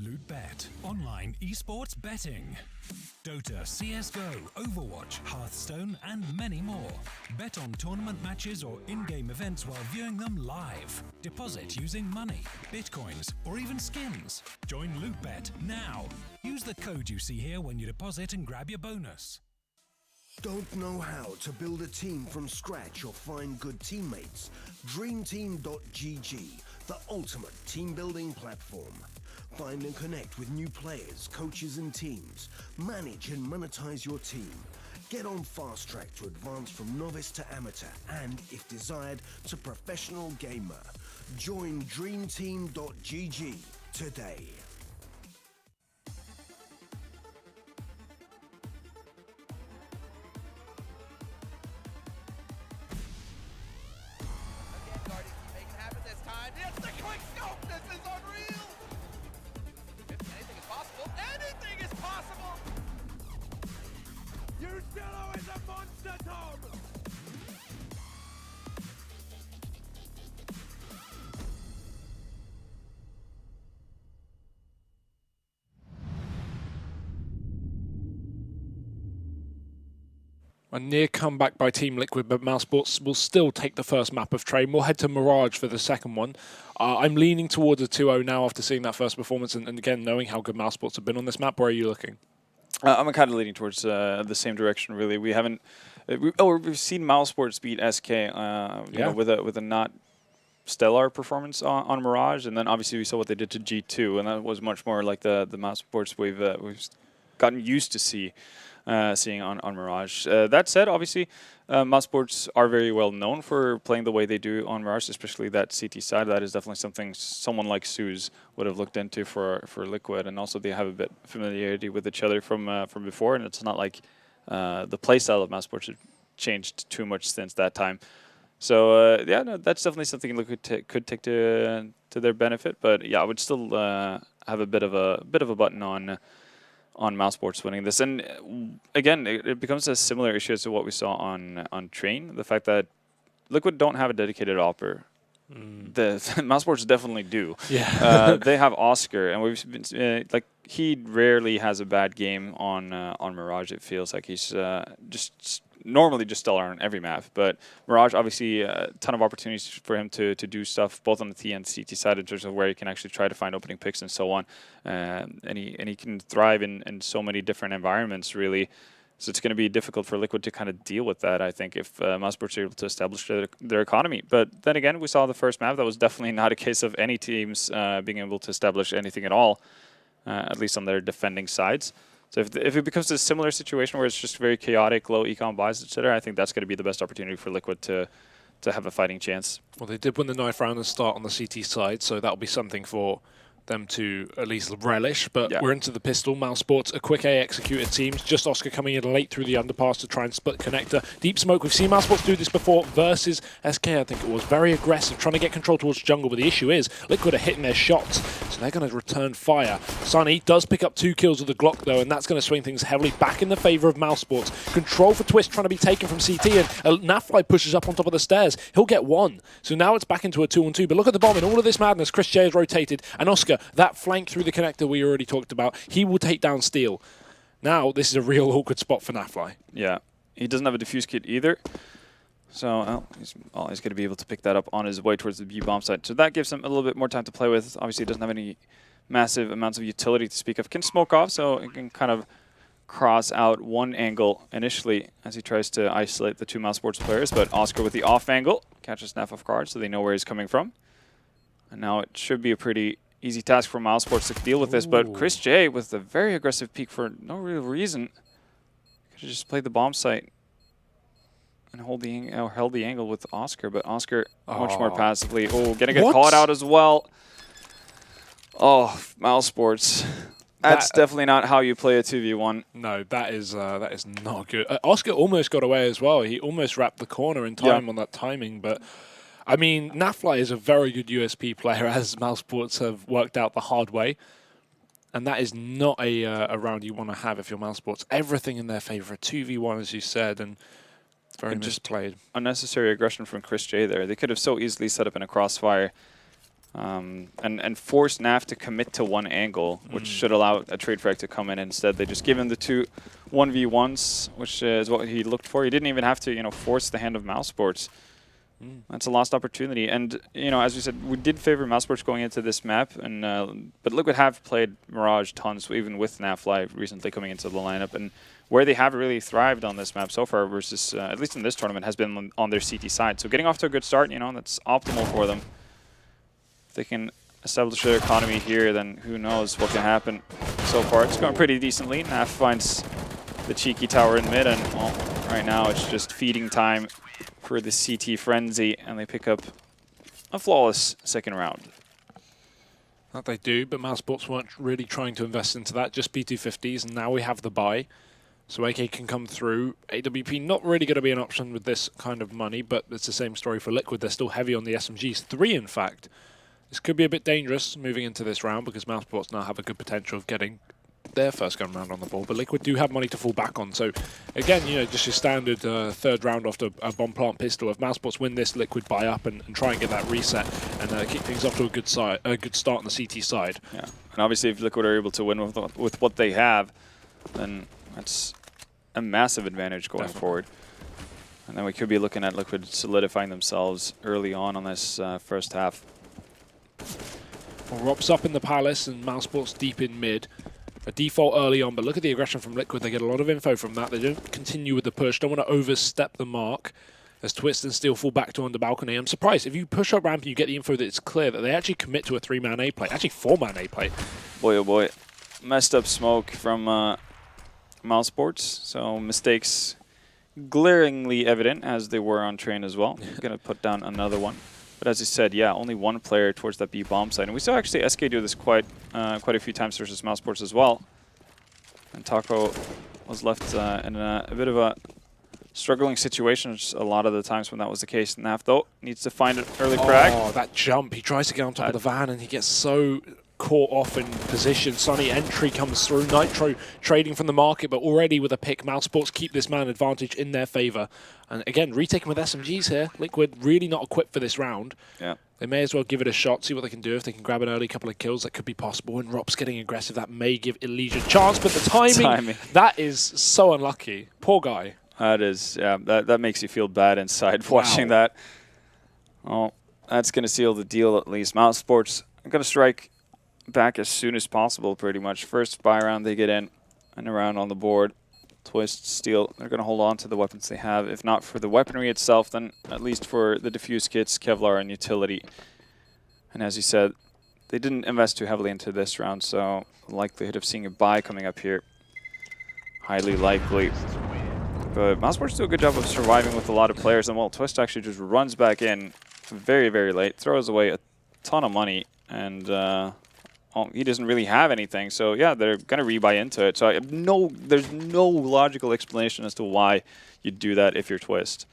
LootBet, online esports betting. Dota, CSGO, Overwatch, Hearthstone, and many more. Bet on tournament matches or in-game events while viewing them live. Deposit using money, bitcoins, or even skins. Join LootBet now. Use the code you see here when you deposit and grab your bonus. Don't know how to build a team from scratch or find good teammates? DreamTeam.gg, the ultimate team building platform. Find and connect with new players, coaches and teams. Manage and monetize your team. Get on fast track to advance from novice to amateur and, if desired, to professional gamer. Join DreamTeam.gg today. A near comeback by Team Liquid, but mousesports will still take the first map of Train. We'll head to Mirage for the second one. I'm leaning towards a 2-0 now after seeing that first performance, and again, knowing how good mousesports have been on this map. Where are you looking? I'm kind of leaning towards the same direction, really. We haven't... we've seen mousesports beat SK you know, with a not stellar performance on Mirage, and then obviously we saw what they did to G2, and that was much more like the mousesports we've gotten used to seeing on Mirage. That said, obviously, mousesports are very well known for playing the way they do on Mirage, especially that CT side. That is definitely something someone like Suze would have looked into for Liquid, and also they have a bit of familiarity with each other from before, and it's not like the playstyle of mousesports has changed too much since that time. So yeah, no, that's definitely something Liquid could take to their benefit. But yeah, I would still have a bit of a button on mousesports winning this. And again, it becomes a similar issue as to what we saw on Train. The fact that Liquid don't have a dedicated opper. The mousesports definitely do. Yeah. They have Oscar, and we've been like, he rarely has a bad game on Mirage. It feels like he's just normally just stellar on every map. But Mirage, obviously, a ton of opportunities for him to do stuff both on the T and CT side in terms of where he can actually try to find opening picks and so on. And he can thrive in so many different environments, really. So it's going to be difficult for Liquid to kind of deal with that, I think, if mousesports are able to establish their economy. But then again, we saw the first map. That was definitely not a case of any teams being able to establish anything at all, at least on their defending sides. So if it becomes a similar situation where it's just very chaotic, low econ buys, etc., I think that's going to be the best opportunity for Liquid to have a fighting chance. Well, they did win the 9th round and start on the CT side, so that'll be something for them to at least relish. But we're into the pistol. mousesports, a quick A executed teams. Just Oscar coming in late through the underpass to try and split connector. Deep smoke. We've seen mousesports do this before versus SK. I think it was very aggressive, trying to get control towards jungle. But the issue is Liquid are hitting their shots, so they're going to return fire. Sunny does pick up 2 kills with the Glock though, and that's going to swing things heavily back in the favor of mousesports. Control for Twist trying to be taken from CT, and Nafly pushes up on top of the stairs. He'll get 1. So now it's back into a 2-on-2. But look at the bomb in all of this madness. Chris J is rotated, and Oscar, that flank through the connector we already talked about, he will take down Steel. Now this is a real awkward spot for Nafly. Yeah, he doesn't have a defuse kit either. So he's going to be able to pick that up on his way towards the B bomb site. So that gives him a little bit more time to play with. Obviously, he doesn't have any massive amounts of utility to speak of. Can smoke off, so he can kind of cross out one angle initially as he tries to isolate the 2 mousesports players. But Oscar with the off angle catches Naf off guard, so they know where he's coming from. And now it should be a pretty easy task for mousesports to deal with this, but Chris J with a very aggressive peek for no real reason. Could have just played the bomb site and held the angle with Oscar, but Oscar much more passively. Oh, gonna get caught out as well. Oh, mousesports. That's definitely not how you play a 2v1. No, that is not good. Oscar almost got away as well. He almost wrapped the corner in time on that timing, but I mean, Nafly is a very good USP player, as mousesports have worked out the hard way. And that is not a round you want to have if you're mousesports. Everything in their favor. 2v1, as you said, and very misplayed. Unnecessary aggression from Chris J there. They could have so easily set up in a crossfire and force NAF to commit to one angle, which should allow a trade frag to come in. Instead, they just give him the 2 1v1s, which is what he looked for. He didn't even have to, force the hand of mousesports. That's a lost opportunity. And, as we said, we did favor mousesports going into this map, and but Liquid have played Mirage tons, even with NAFly recently coming into the lineup. And where they have really thrived on this map so far versus, at least in this tournament, has been on their CT side. So getting off to a good start, that's optimal for them. If they can establish their economy here, then who knows what can happen. So far, it's going pretty decently. NAF finds the cheeky tower in mid, and right now it's just feeding time for the CT frenzy, and they pick up a flawless second round. That they do, but mousesports weren't really trying to invest into that, just P250s, and now we have the buy. So AK can come through. AWP not really going to be an option with this kind of money, but it's the same story for Liquid. They're still heavy on the SMGs. 3, in fact. This could be a bit dangerous moving into this round because mousesports now have a good potential of getting their first gun round on the board, but Liquid do have money to fall back on. So again, just your standard third round after a bomb plant pistol. If mousesports win this, Liquid buy up and try and get that reset and keep things off to a good start on the CT side. Yeah, and obviously if Liquid are able to win with what they have, then that's a massive advantage going forward. And then we could be looking at Liquid solidifying themselves early on this first half. Well, Rob's up in the palace and mousesports deep in mid. A default early on, but look at the aggression from Liquid. They get a lot of info from that. They don't continue with the push. Don't want to overstep the mark as Twist and Steel fall back to under balcony. I'm surprised. If you push up ramp and you get the info that it's clear, that they actually commit to a 3-man A play. Actually, 4-man A play. Boy, oh boy. Messed up smoke from mousesports. So mistakes glaringly evident, as they were on train as well. Going to put down another one. But as I said, yeah, only one player towards that B bomb site. And we saw actually SK do this quite a few times versus mousesports as well. And Taco was left in a bit of a struggling situation a lot of the times when that was the case. NAF, though, needs to find an early frag. Oh, that jump. He tries to get on top of the van and he gets so caught off in position. Sunny entry comes through. Nitro trading from the market, but already with a pick, mousesports keep this man advantage in their favor. And again, retaking with SMGs here. Liquid really not equipped for this round. Yeah. They may as well give it a shot, see what they can do. If they can grab an early couple of kills, that could be possible. And Rop's getting aggressive. That may give Elysian a chance, but the timing, that is so unlucky. Poor guy. That is, yeah, that makes you feel bad inside watching that. Oh, that's going to seal the deal at least. mousesports are going to strike back as soon as possible, pretty much. First buy round they get in and around on the board. Twist, Steel, they're going to hold on to the weapons they have. If not for the weaponry itself, then at least for the diffuse kits, Kevlar, and utility. And as you said, they didn't invest too heavily into this round, so the likelihood of seeing a buy coming up here, highly likely. But mousesports do a good job of surviving with a lot of players, and well, Twist actually just runs back in very, very late, throws away a ton of money, and he doesn't really have anything, so yeah, they're going to rebuy into it. So there's no logical explanation as to why you'd do that if you're Twist.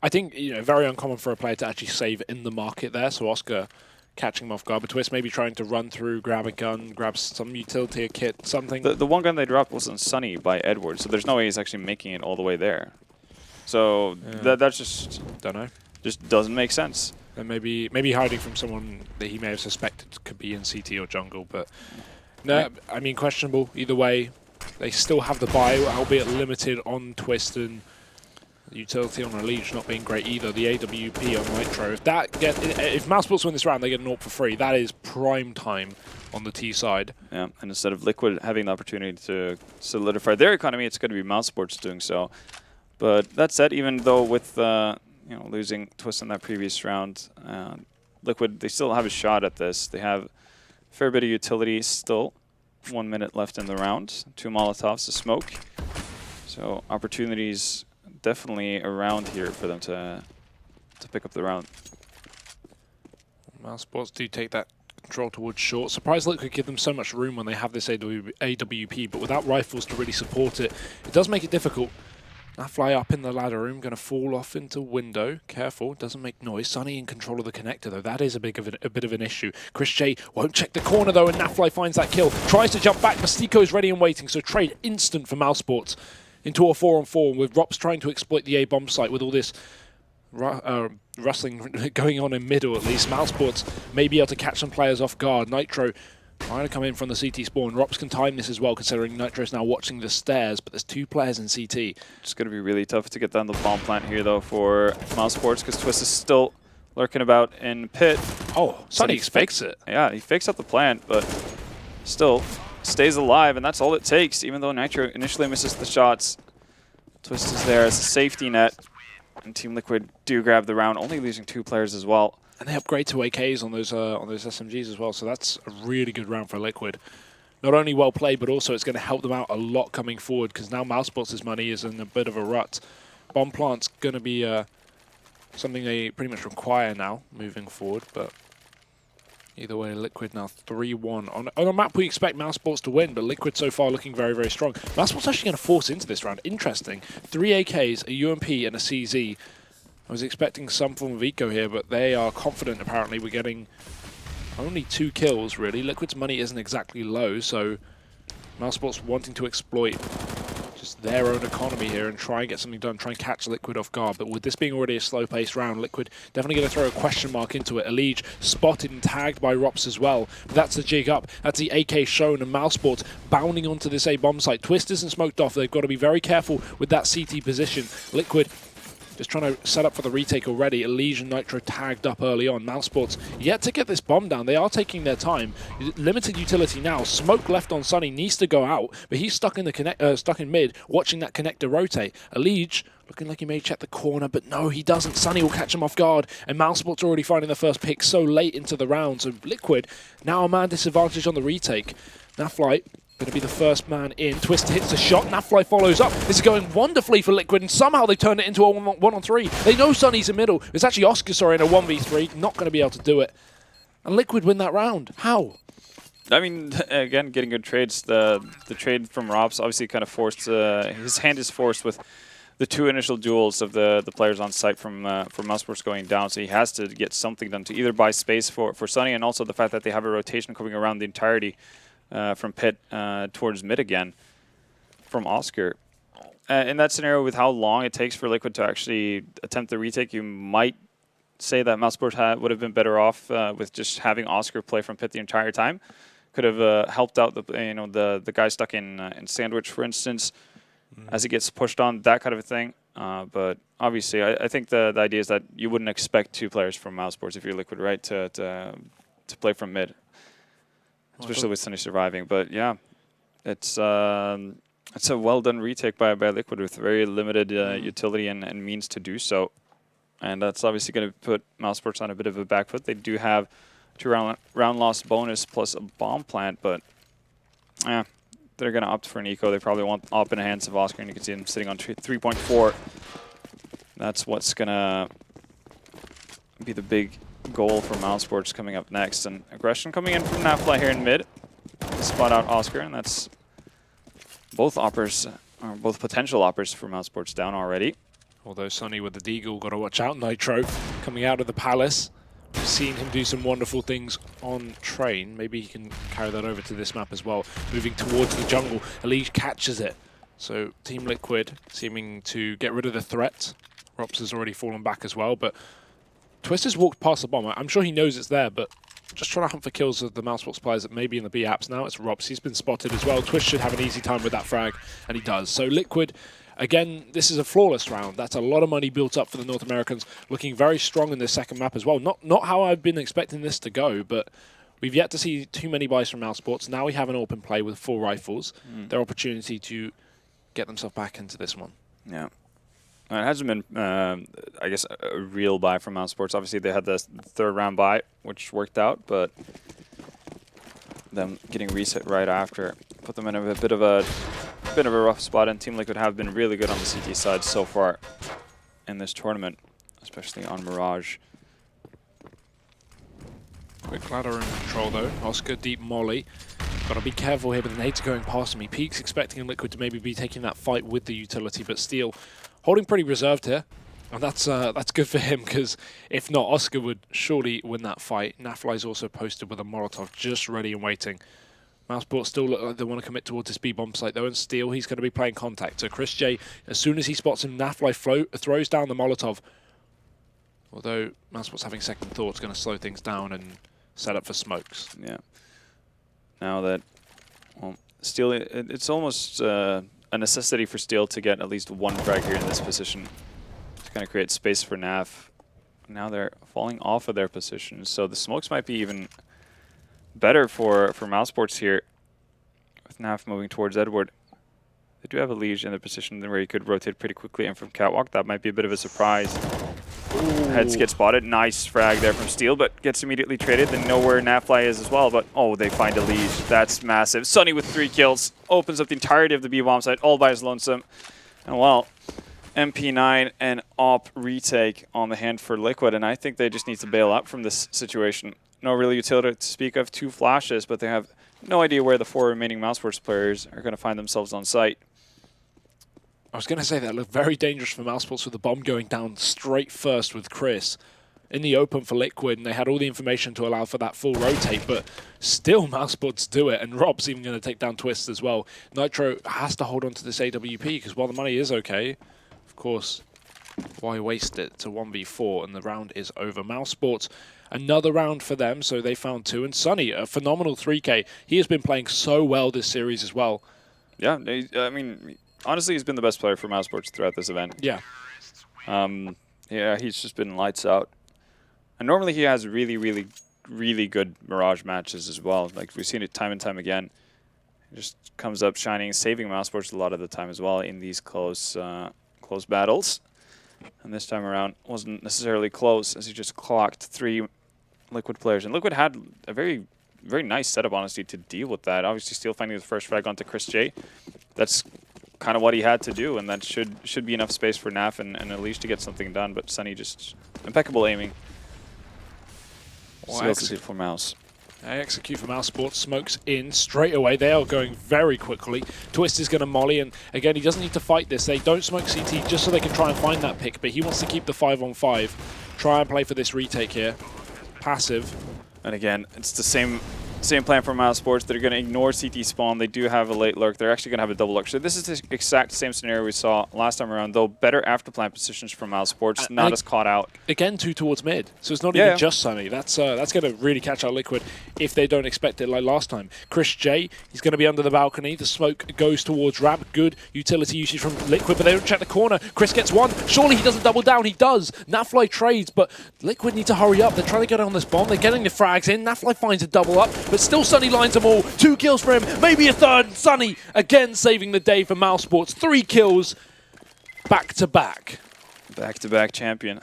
I think, very uncommon for a player to actually save in the market there, so Oscar catching him off guard, but Twist maybe trying to run through, grab a gun, grab some utility kit, something. The one gun they dropped was on Sunny by Edward, so there's no way he's actually making it all the way there. So that's just... Don't know. Just doesn't make sense. And maybe hiding from someone that he may have suspected could be in CT or jungle, but no, I mean, questionable either way. They still have the buy, albeit limited on Twist, and utility on Reliege not being great either. The AWP on Nitro. If mousesports win this round, they get an AWP for free. That is prime time on the T side. Yeah, and instead of Liquid having the opportunity to solidify their economy, it's going to be mousesports doing so. But that said, even though with losing Twist in that previous round, Liquid, they still have a shot at this. They have a fair bit of utility still. 1 minute left in the round. 2 Molotovs to smoke. So opportunities definitely around here for them to pick up the round. mousesports do take that control towards short. Surprised Liquid give them so much room when they have this AWP, but without rifles to really support it, it does make it difficult. That fly up in the ladder room, going to fall off into window. Careful, doesn't make noise. Sunny in control of the connector, though. That is a bit of an issue. Chris J won't check the corner, though, and Nafly finds that kill. Tries to jump back. Mystico's ready and waiting, so trade instant for mousesports into a 4-on-4, with Rops trying to exploit the A-bomb site with all this rustling going on in middle at least. mousesports may be able to catch some players off guard. Nitro trying to come in from the CT spawn. Rops can time this as well, considering Nitro's now watching the stairs, but there's 2 players in CT. It's going to be really tough to get down the bomb plant here, though, for mousesports, because Twist is still lurking about in pit. Oh, Sunny fakes it. Yeah, he fakes out the plant, but still stays alive, and that's all it takes, even though Nitro initially misses the shots. Twist is there as a safety net, and Team Liquid do grab the round, only losing 2 players as well. And they upgrade to AKs on those SMGs as well, so that's a really good round for Liquid. Not only well played, but also it's going to help them out a lot coming forward, because now mousesports' money is in a bit of a rut. Bomb plant's going to be something they pretty much require now moving forward, but either way, Liquid now 3-1. On a map we expect mousesports to win, but Liquid so far looking very, very strong. mousesports actually going to force into this round. Interesting. 3 AKs, a UMP, and a CZ. I was expecting some form of eco here, but they are confident apparently. We're getting only 2 kills, really. Liquid's money isn't exactly low, so mousesports wanting to exploit just their own economy here and try and get something done, try and catch Liquid off guard. But with this being already a slow-paced round, Liquid definitely going to throw a question mark into it. Elige spotted and tagged by Rops as well. But that's the jig up. That's the AK shown, and mousesports bounding onto this A bomb site. Twist isn't smoked off. They've got to be very careful with that CT position. Liquid just trying to set up for the retake already. Elige and Nitro tagged up early on. mousesports yet to get this bomb down. They are taking their time. Limited utility now. Smoke left on Sunny, needs to go out, but he's stuck in the stuck in mid, watching that connector rotate. Elige looking like he may check the corner, but no, he doesn't. Sunny will catch him off guard, and mousesports already finding the first pick so late into the round. So Liquid now a man disadvantage on the retake. Nafly going to be the first man in. Twist hits a shot. Nafly follows up. This is going wonderfully for Liquid, and somehow they turned it into a 1-on-3. They know Sunny's in middle. It's actually Oscar, sorry, in a 1v3. Not going to be able to do it. And Liquid win that round. How? I mean, again, getting good trades. The trade from Robs obviously kind of forced, his hand is forced with the 2 initial duels of the players on site from mousesports going down, so he has to get something done to either buy space for Sunny, and also the fact that they have a rotation coming around the entirety from pit towards mid again from Oscar. In that scenario, with how long it takes for Liquid to actually attempt the retake, you might say that mousesports would have been better off with just having Oscar play from pit the entire time. Could have helped out the guy stuck in Sandwich, for instance, as it gets pushed on, that kind of a thing. But obviously, I think the idea is that you wouldn't expect 2 players from mousesports if you're Liquid, right, to play from mid. Especially with Sunny surviving, but yeah, it's a well-done retake by Liquid with very limited utility and means to do so, and that's obviously going to put mousesports on a bit of a back foot. They do have 2 round loss bonus plus a bomb plant, but they're going to opt for an eco. They probably want up in the hands of Oscar, and you can see him sitting on 3.4. That's what's going to be the big goal for mousesports coming up next, and aggression coming in from Nafly here in mid. Spot out Oscar, and that's both potential oppers for mousesports down already. Although Sunny with the Deagle, got to watch out. Nitro coming out of the palace. We've seen him do some wonderful things on train. Maybe he can carry that over to this map as well. Moving towards the jungle, Elige catches it. So Team Liquid seeming to get rid of the threat. Rops has already fallen back as well, but Twist has walked past the bomb. I'm sure he knows it's there, but just trying to hunt for kills of the mousesports players that may be in the B apps now. It's Rops. He's been spotted as well. Twist should have an easy time with that frag, and he does. So Liquid, again, this is a flawless round. That's a lot of money built up for the North Americans, looking very strong in this second map as well. Not how I've been expecting this to go, but we've yet to see too many buys from mousesports. Now we have an open play with 4 rifles. Their opportunity to get themselves back into this one. Yeah. It hasn't been, I guess, a real buy from mousesports. Obviously, they had the 3rd round buy, which worked out, but them getting reset right after put them in a bit of a rough spot. And Team Liquid have been really good on the CT side so far in this tournament, especially on Mirage. Quick ladder in control though. Oscar, deep molly. Got to be careful here, but the nades are going past me. Peaks expecting Liquid to maybe be taking that fight with the utility, but Steel holding pretty reserved here. And that's good for him, because if not, Oscar would surely win that fight. Nafly's also posted with a Molotov just ready and waiting. mousesports still look like they want to commit towards this B-bomb site though, and Steel, he's going to be playing contact. So Chris J, as soon as he spots him, Nafly throws down the Molotov. Although mousesports having second thoughts, going to slow things down and set up for smokes. Yeah. Now that, well, Steel, it's almost a necessity for Steel to get at least one frag here in this position to kind of create space for NAF. Now they're falling off of their positions, so the smokes might be even better for mousesports here, with NAF moving towards Edward. They do have a Liege in the position where he could rotate pretty quickly in from Catwalk. That might be a bit of a surprise. Heads get spotted. Nice frag there from Steel, but gets immediately traded. They know where Nafly is as well, but oh, they find a Liege. That's massive. Sunny with 3 kills. Opens up the entirety of the B-bomb site all by his lonesome. And well, MP9 and AWP retake on the hand for Liquid, and I think they just need to bail out from this situation. No real utility to speak of. 2 flashes, but they have no idea where the 4 remaining mousesports players are going to find themselves on site. I was going to say that looked very dangerous for mousesports with the bomb going down straight first with Chris in the open for Liquid, and they had all the information to allow for that full rotate, but still mousesports do it, and Rob's even going to take down Twist as well. Nitro has to hold on to this AWP, because while the money is okay, of course, why waste it to 1v4, and the round is over. Mousesports, another round for them, so they found 2, and Sunny, a phenomenal 3K. He has been playing so well this series as well. Yeah, I mean, honestly, he's been the best player for mousesports throughout this event. Yeah. Yeah, he's just been lights out. And normally he has really, really, really good Mirage matches as well. Like, we've seen it time and time again. He just comes up shining, saving mousesports a lot of the time as well in these close battles. And this time around wasn't necessarily close, as he just clocked 3 Liquid players. And Liquid had a very, very nice setup, honestly, to deal with that. Obviously, still finding the first frag onto Chris J. That's kind of what he had to do, and that should be enough space for Naf and Elise to get something done, but Sunny just impeccable aiming. Well, execute for Mouse. They execute for mousesports, smokes in straight away. They are going very quickly. Twist is going to molly, and again, he doesn't need to fight this. They don't smoke CT just so they can try and find that pick, but he wants to keep the 5-on-5. Try and play for this retake here. Passive. And again, it's the same plan for mousesports. They're going to ignore CT spawn. They do have a late lurk. They're actually going to have a double lurk. So this is the exact same scenario we saw last time around, though better after plant positions from mousesports, not as caught out. Again, 2 towards mid. So it's not even just Sunny. That's going to really catch out Liquid if they don't expect it like last time. Chris J, he's going to be under the balcony. The smoke goes towards Ramp. Good utility usage from Liquid, but they don't check the corner. Chris gets 1. Surely he doesn't double down. He does. Nafly trades, but Liquid need to hurry up. They're trying to get on this bomb. They're getting the frags in. Nafly finds a double up, but still Sunny lines them all. 2 kills for him, maybe a 3rd. Sunny again saving the day for mousesports. 3 kills back to back. Back to back champion.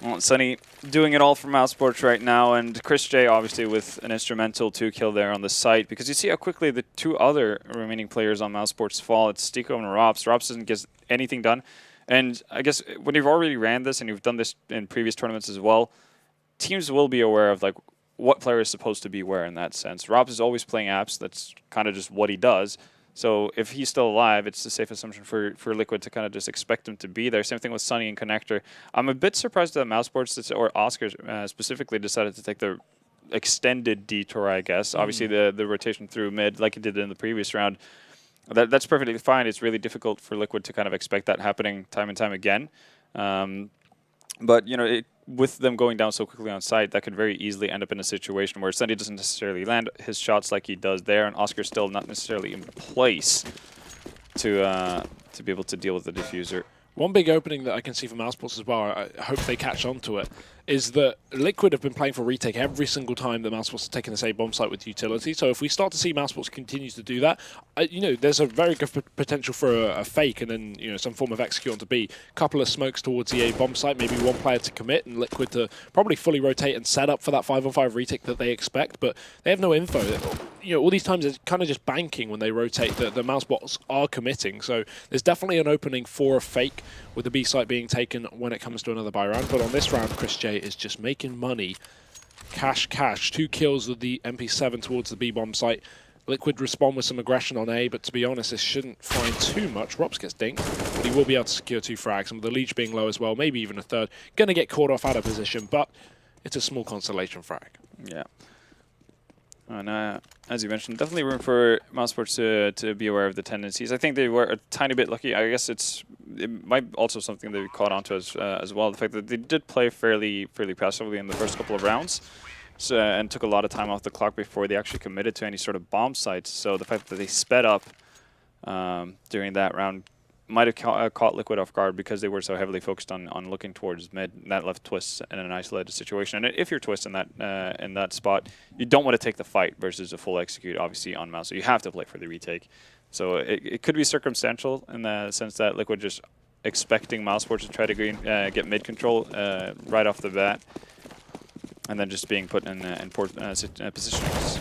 Well, Sunny doing it all for mousesports right now, and Chris J obviously with an instrumental 2 kill there on the site, because you see how quickly the 2 other remaining players on mousesports fall. It's Stiko and Rops. Rops doesn't get anything done, and I guess when you've already ran this and you've done this in previous tournaments as well, teams will be aware of like what player is supposed to be where in that sense. Robs is always playing apps. That's kind of just what he does. So if he's still alive, it's a safe assumption for Liquid to kind of just expect him to be there. Same thing with Sunny and Connector. I'm a bit surprised that mousesports or Oscar specifically decided to take the extended detour, I guess. Obviously the rotation through mid, like it did in the previous round, that's perfectly fine. It's really difficult for Liquid to kind of expect that happening time and time again. But, you know, with them going down so quickly on site, that could very easily end up in a situation where Sunny doesn't necessarily land his shots like he does there, and Oscar's still not necessarily in place to be able to deal with the diffuser. One big opening that I can see for mousesports as well, I hope they catch on to it, is that Liquid have been playing for retake every single time that mousesports have taken the same bomb site with utility. So if we start to see mousesports continue to do that, you know, there's a very good potential for a fake and then, you know, some form of execute onto B. Couple of smokes towards the A bomb site, maybe 1 player to commit and Liquid to probably fully rotate and set up for that 5-on-5 retake that they expect, but they have no info. You know, all these times it's kind of just banking when they rotate that the mousesports are committing. So there's definitely an opening for a fake with the B site being taken when it comes to another buy round. But on this round, Chris J is just making money. Cash. 2 kills with the MP7 towards the B bomb site. Liquid respond with some aggression on A, but to be honest, this shouldn't find too much. Rops gets dinked, but he will be able to secure 2 frags. And with the Liege being low as well, maybe even a 3rd. Going to get caught off out of position, but it's a small consolation frag. Yeah. And as you mentioned, definitely room for mousesports to be aware of the tendencies. I think they were a tiny bit lucky. I guess it might also something they caught onto as well. The fact that they did play fairly passively in the first couple of rounds, and took a lot of time off the clock before they actually committed to any sort of bomb sites. So the fact that they sped up during that round might have caught Liquid off guard because they were so heavily focused on looking towards mid. And that left Twist in an isolated situation. And if you're Twist in that spot, you don't want to take the fight versus a full execute, obviously, on mouse. So you have to play for the retake. So it could be circumstantial in the sense that Liquid just expecting mousesports to try to get mid control right off the bat, and then just being put in poor positions.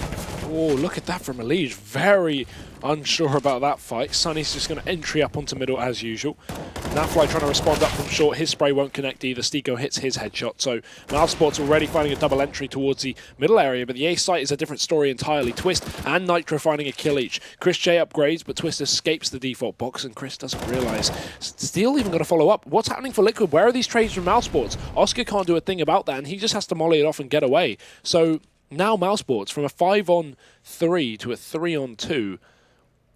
Oh, look at that from Elige. Very unsure about that fight. Sunny's just going to entry up onto middle as usual. Nafly trying to respond up from short. His spray won't connect either. Stico hits his headshot. So mousesports already finding a double entry towards the middle area, but the A site is a different story entirely. Twist and Nitro finding a kill each. Chris J upgrades, but Twist escapes the default box, and Chris doesn't realize. Steel even got to follow up. What's happening for Liquid? Where are these trades from mousesports? Oscar can't do a thing about that, and he just has to molly it off and get away. So now mousesports, from a 5-on-3 to a 3-on-2,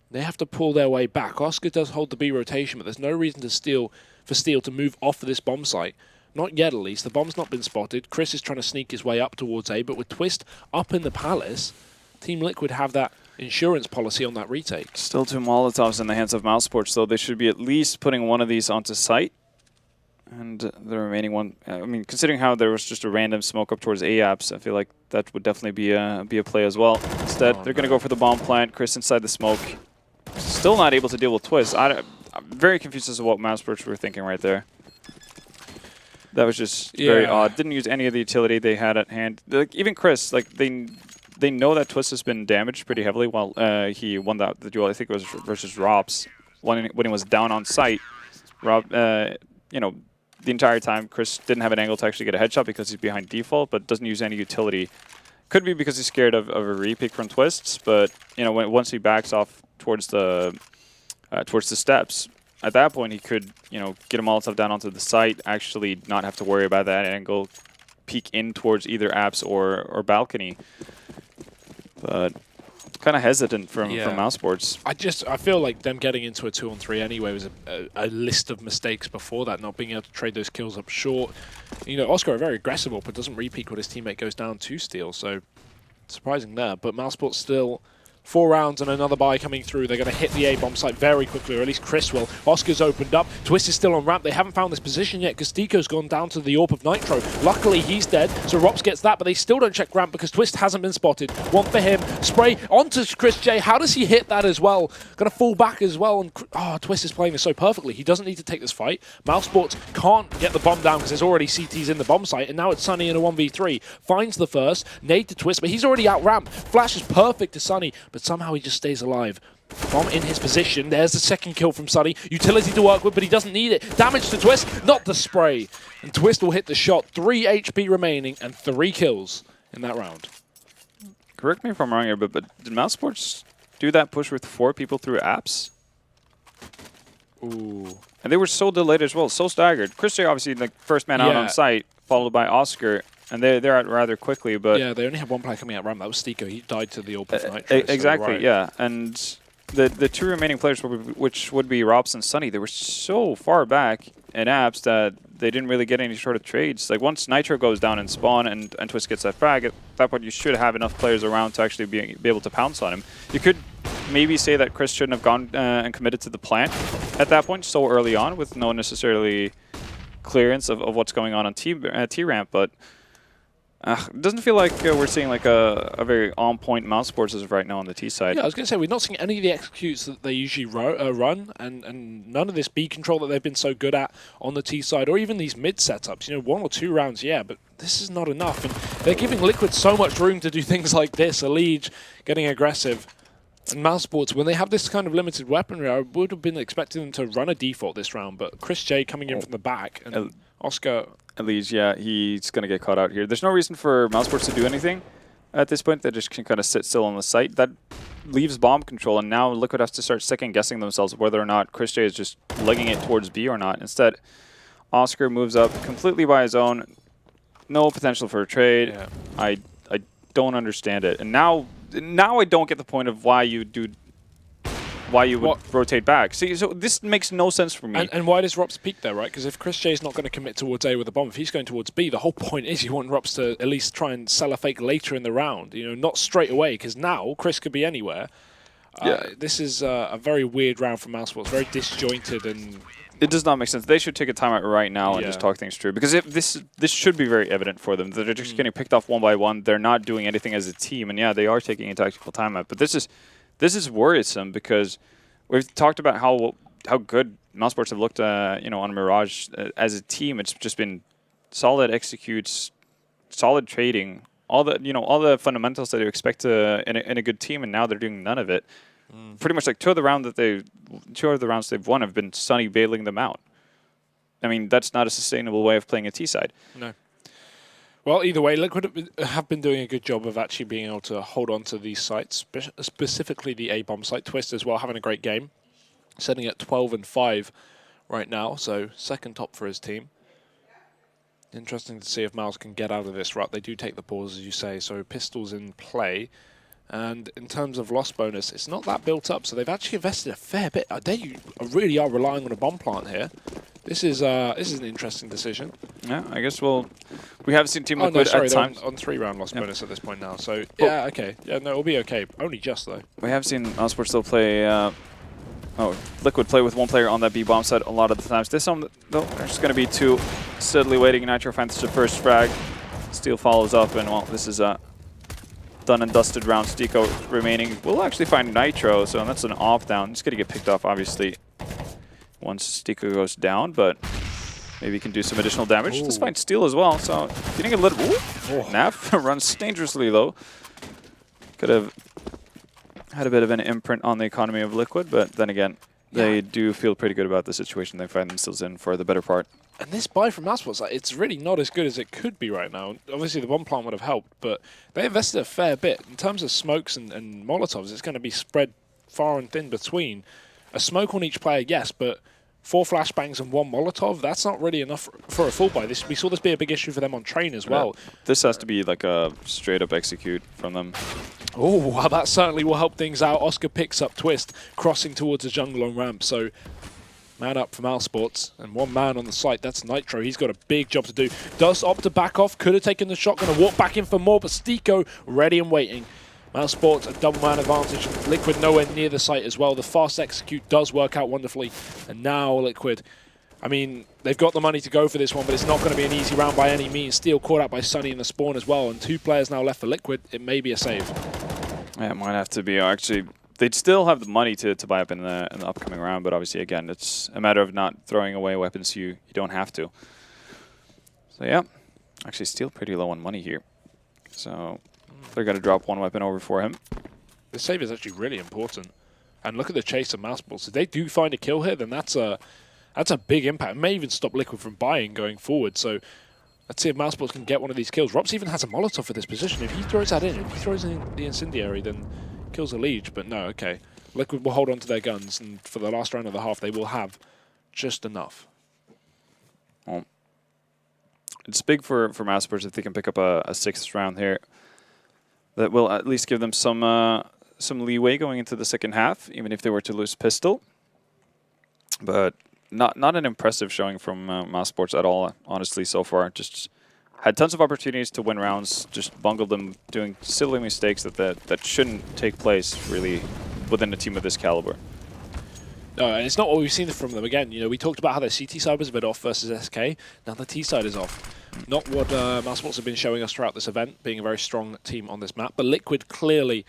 they have to pull their way back. Oscar does hold the B rotation, but there's no reason for Steel to move off of this bomb site. Not yet, at least. The bomb's not been spotted. Chris is trying to sneak his way up towards A, but with Twist up in the Palace, Team Liquid have that insurance policy on that retake. Still 2 Molotovs in the hands of mousesports, though. They should be at least putting one of these onto site. And the remaining one, I mean, considering how there was just a random smoke up towards A-apps, I feel like that would definitely be a play as well. Instead, they're going to go for the bomb plant. Chris inside the smoke. Still not able to deal with Twist. I'm very confused as to what mousesports were thinking right there. That was just very odd. Didn't use any of the utility they had at hand. Like, even Chris, like they know that Twist has been damaged pretty heavily while he won the duel. I think it was versus Robs when he was down on site. Rob, you know, the entire time, Chris didn't have an angle to actually get a headshot because he's behind default, but doesn't use any utility. Could be because he's scared of a repick from Twists, but you know, once he backs off towards the steps, at that point he could, you know, get a Molotov down onto the site, actually not have to worry about that angle, peek in towards either apps or balcony. But kind of hesitant from mousesports. I feel like them getting into a 2-on-3 anyway was a list of mistakes before that, not being able to trade those kills up short. You know, Oscar are very aggressive, but doesn't repeat when his teammate goes down to steal, so surprising there. But mousesports still 4 rounds and another buy coming through. They're going to hit the A-bomb site very quickly, or at least Chris will. Oscar's opened up. Twist is still on ramp. They haven't found this position yet because Stico's gone down to the AWP of Nitro. Luckily, he's dead, so Rops gets that, but they still don't check ramp because Twist hasn't been spotted. One for him. Spray onto Chris J. How does he hit that as well? Going to fall back as well. And Twist is playing this so perfectly. He doesn't need to take this fight. mousesports can't get the bomb down because there's already CTs in the bomb site, and now it's Sunny in a 1v3. Finds the first. Nade to Twist, but he's already out ramp. Flash is perfect to Sunny, but somehow he just stays alive. From in his position, there's the second kill from Sunny. Utility to work with, but he doesn't need it. Damage to Twist, not the spray. And Twist will hit the shot. 3 HP remaining and 3 kills in that round. Correct me if I'm wrong here, but did mousesports do that push with 4 people through apps? Ooh. And they were so delayed as well, so staggered. Chris J obviously like first man out on site, followed by Oscar. And they're out rather quickly, but yeah, they only had one player coming out ramp. That was Stico. He died to the AWP of Nitro. Exactly, so, right. yeah. And the 2 remaining players, which would be Robs and Sunny, they were so far back in apps that they didn't really get any sort of trades. Like once Nitro goes down in spawn and Twist gets that frag, at that point you should have enough players around to actually be able to pounce on him. You could maybe say that Chris shouldn't have gone and committed to the plant at that point so early on with no necessarily clearance of what's going on T-ramp, but it doesn't feel like we're seeing like a very on-point mousesports as of right now on the T side. Yeah, I was going to say, we're not seeing any of the executes that they usually run, and none of this B control that they've been so good at on the T side, or even these mid setups. You know, 1 or 2 rounds, yeah, but this is not enough. And they're giving Liquid so much room to do things like this. Elige getting aggressive. And mousesports, when they have this kind of limited weaponry, I would have been expecting them to run a default this round, but Chris J coming in from the back, and Oscar... Elige, yeah, he's going to get caught out here. There's no reason for mousesports to do anything at this point. They just can kind of sit still on the site. That leaves bomb control, and now Liquid has to start second-guessing themselves whether or not Chris J is just legging it towards B or not. Instead, Oscar moves up completely by his own. No potential for a trade. Yeah. I don't understand it. And now now I don't get the point of why you would rotate back. See, so this makes no sense for me. And why does Rops peek there, right? Because if Chris J is not going to commit towards A with a bomb, if he's going towards B, the whole point is you want Rops to at least try and sell a fake later in the round. You know, not straight away, because now Chris could be anywhere. This is a very weird round for mousesports, very disjointed, and it does not make sense. They should take a timeout right now and just talk things through, because if this should be very evident for them. They're just getting picked off one by one. They're not doing anything as a team, and yeah, they are taking a tactical timeout. But this is worrisome, because we've talked about how good mousesports have looked, on Mirage as a team. It's just been solid executes, solid trading, all the fundamentals that you expect in a good team, and now they're doing none of it. Pretty much like two of the rounds they've won have been Sunny bailing them out. I mean, that's not a sustainable way of playing a T side. No. Well, either way, Liquid have been doing a good job of actually being able to hold on to these sites, specifically the A-bomb site. Twist as well, having a great game, sitting at 12-5 right now, so second top for his team. Interesting to see if Mouse can get out of this rut. They do take the pause, as you say, so Pistol's in play. And in terms of loss bonus, it's not that built up, so they've actually invested a fair bit. They really are relying on a bomb plant here. This is an interesting decision. Yeah, I guess we have seen Team Liquid at times on 3-round loss bonus at this point now. So yeah, okay, yeah, no, it'll be okay. Only just though. We have seen mousesports still play. Liquid play with one player on that B bomb side a lot of the times. This one though, there's just going to be two steadily waiting. Nitro finds the first frag. Steel follows up, and well, this is a done and dusted round. Stico remaining. We'll actually find Nitro, so that's an off down. It's going to get picked off, obviously, once Stico goes down, but maybe he can do some additional damage. Let's find Steel as well, so getting a little... Naf runs dangerously, though. Could have had a bit of an imprint on the economy of Liquid, but then again, they do feel pretty good about the situation they find themselves in for the better part. And this buy from mousesports, it's really not as good as it could be right now. Obviously, the bomb plant would have helped, but they invested a fair bit. In terms of smokes and Molotovs, it's going to be spread far and thin between. A smoke on each player, yes, but 4 flashbangs and 1 Molotov, that's not really enough for a full buy. We saw this be a big issue for them on train as well. This has to be like a straight-up execute from them. Oh, well, that certainly will help things out. Oscar picks up Twist, crossing towards the jungle on ramp, so... Man up from mousesports, and one man on the site, that's Nitro. He's got a big job to do. Does opt to back off, could have taken the shot, going to walk back in for more, but Stico ready and waiting. mousesports, a double man advantage. Liquid nowhere near the site as well. The fast execute does work out wonderfully, and now Liquid, I mean, they've got the money to go for this one, but it's not going to be an easy round by any means. Steel caught out by Sunny in the spawn as well, and 2 players now left for Liquid. It may be a save. Yeah, it might have to be, actually. They'd still have the money to buy up in the upcoming round, but obviously, again, it's a matter of not throwing away weapons you don't have to. So, yeah. Actually, Steel pretty low on money here. So, they're going to drop 1 weapon over for him. The save is actually really important. And look at the chase of mousesports. If they do find a kill here, then that's a big impact. It may even stop Liquid from buying going forward. So, let's see if mousesports can get one of these kills. Rops even has a Molotov for this position. If he throws that in, if he throws in the Incendiary, then... kills a Liege, but no, okay. Liquid will hold on to their guns, and for the last round of the half, they will have just enough. Well, it's big for mousesports if they can pick up a 6th round here. That will at least give them some leeway going into the second half, even if they were to lose Pistol. But not an impressive showing from mousesports at all, honestly, so far. Just had tons of opportunities to win rounds, just bungled them, doing silly mistakes that shouldn't take place, really, within a team of this caliber. No, and it's not what we've seen from them. Again, you know, we talked about how their CT side was a bit off versus SK. Now the T side is off. Not what mousesports have been showing us throughout this event, being a very strong team on this map. But Liquid clearly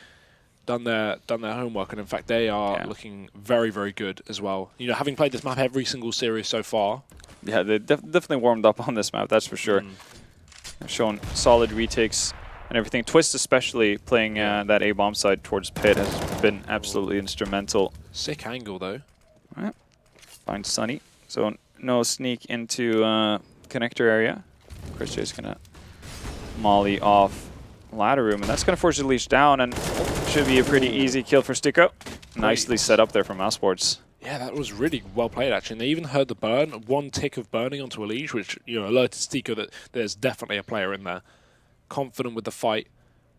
done their homework, and in fact they are looking very, very good as well. You know, having played this map every single series so far. Yeah, they definitely warmed up on this map, that's for sure. They've shown solid retakes and everything. Twist especially playing that A-bomb side towards Pit has been absolutely instrumental. Sick angle though. All right. Find Sunny. So no sneak into connector area. Chris J's going to molly off ladder room, and that's going to force the leash down, and should be a pretty easy kill for Stico. Nicely set up there from mousesports. Yeah, that was really well played, actually. And they even heard the burn, 1 tick of burning onto a Liege, which, you know, alerted Stico that there's definitely a player in there. Confident with the fight.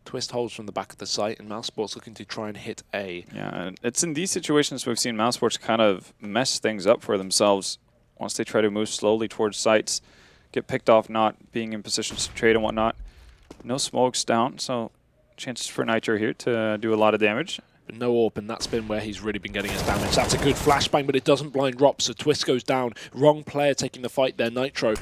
Twist holds from the back of the site, and mousesports looking to try and hit A. Yeah, and it's in these situations we've seen mousesports kind of mess things up for themselves once they try to move slowly towards sites, get picked off not being in positions to trade and whatnot. No smokes down, so chances for Nitro here to do a lot of damage. But no AWP, and that's been where he's really been getting his damage. That's a good flashbang, but it doesn't blind Rops, so Twist goes down. Wrong player taking the fight there, Nitro.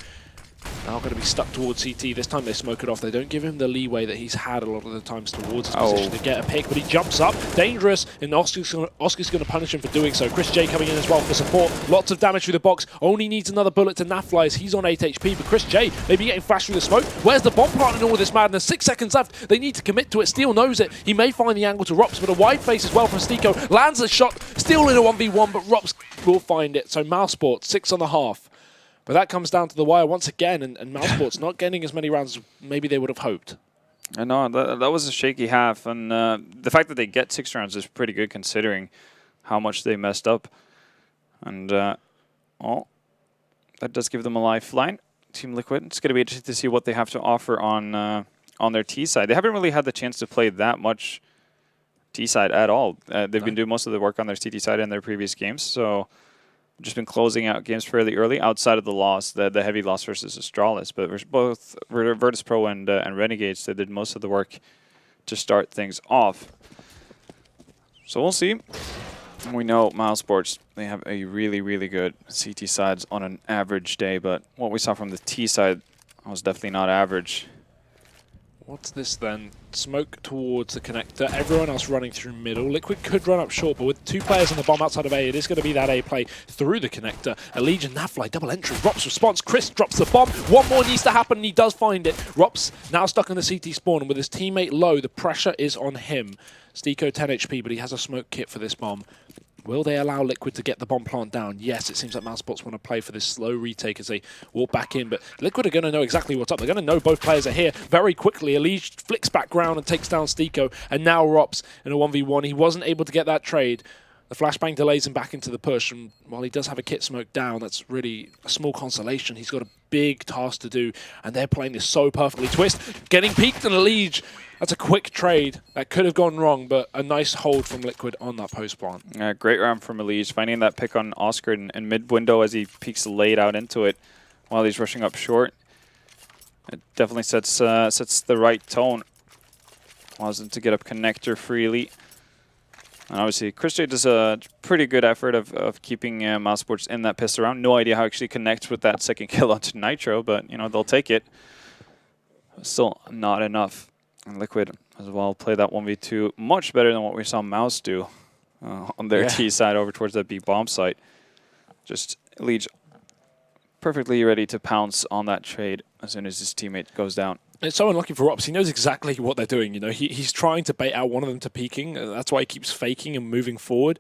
Now going to be stuck towards CT. This time they smoke it off. They don't give him the leeway that he's had a lot of the times towards his position to get a pick, but he jumps up. Dangerous, and Oscar's going to punish him for doing so. Chris J coming in as well for support. Lots of damage through the box. Only needs another bullet to Nafly as he's on 8 HP, but Chris J maybe getting flashed through the smoke. Where's the bomb plant in all of this madness? 6 seconds left. They need to commit to it. Steel knows it. He may find the angle to Rops, but a wide face as well from Stiko. Lands a shot. Still in a 1v1, but Rops will find it. So mousesports, 6.5. But that comes down to the wire once again, and mousesports not getting as many rounds as maybe they would have hoped. I know, that was a shaky half, and the fact that they get 6 rounds is pretty good considering how much they messed up. And, well, that does give them a lifeline. Team Liquid, it's going to be interesting to see what they have to offer on their T side. They haven't really had the chance to play that much T side at all. They've been doing most of the work on their CT side in their previous games, so just been closing out games fairly early outside of the loss, the heavy loss versus Astralis. But both Virtus Pro and Renegades, they did most of the work to start things off. So we'll see. We know mousesports, they have a really, really good CT sides on an average day, but what we saw from the T side was definitely not average. What's this then? Smoke towards the connector. Everyone else running through middle. Liquid could run up short, but with 2 players on the bomb outside of A, it is going to be that A play through the connector. A Legion, Nafly, double entry. Rops response. Chris drops the bomb. One more needs to happen, and he does find it. Rops now stuck in the CT spawn, and with his teammate low, the pressure is on him. Stiko 10 HP, but he has a smoke kit for this bomb. Will they allow Liquid to get the bomb plant down? Yes, it seems like mousesports want to play for this slow retake as they walk back in, but Liquid are going to know exactly what's up. They're going to know both players are here very quickly. Elige flicks back round and takes down Stiko, and now Rops in a 1v1. He wasn't able to get that trade. The flashbang delays him back into the push, and while he does have a kit smoke down, that's really a small consolation. He's got a big task to do, and they're playing this so perfectly. Twist getting peeked, and Elige. That's a quick trade. That could have gone wrong, but a nice hold from Liquid on that post plant. Great round from Elige, finding that pick on Oscar in mid-window as he peeks laid out into it while he's rushing up short. It definitely sets the right tone. Allows him to get up connector freely. And obviously, Chris J does a pretty good effort of keeping mousesports in that pistol round. No idea how it actually connects with that second kill onto Nitro, but you know they'll take it. Still not enough. And Liquid as well play that 1v2 much better than what we saw Mouse do on their T side over towards that B bomb site. Just Elige perfectly ready to pounce on that trade as soon as his teammate goes down. It's so unlucky for Rops. He knows exactly what they're doing. You know, he's trying to bait out one of them to peeking. That's why he keeps faking and moving forward.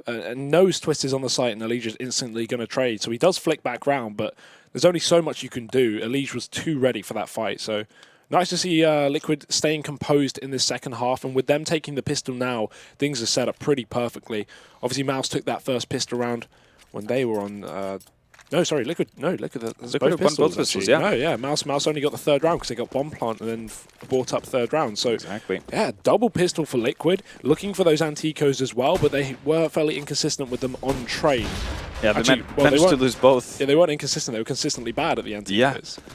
And knows Twist is on the site, and Elige is instantly going to trade. So he does flick back round, but there's only so much you can do. Elige was too ready for that fight. So nice to see Liquid staying composed in this second half, and with them taking the pistol now, things are set up pretty perfectly. Obviously, Mouse took that first pistol round when they were on. No, sorry, Liquid. No, Liquid. Liquid won both pistols. Yeah. No, yeah. Mouse only got the 3rd round because they got bomb plant and then brought up 3rd round. So exactly. Yeah, double pistol for Liquid. Looking for those Anticos as well, but they were fairly inconsistent with them on trade. Yeah, they managed to lose both. Yeah, they weren't inconsistent. They were consistently bad at the Anticos. Yeah.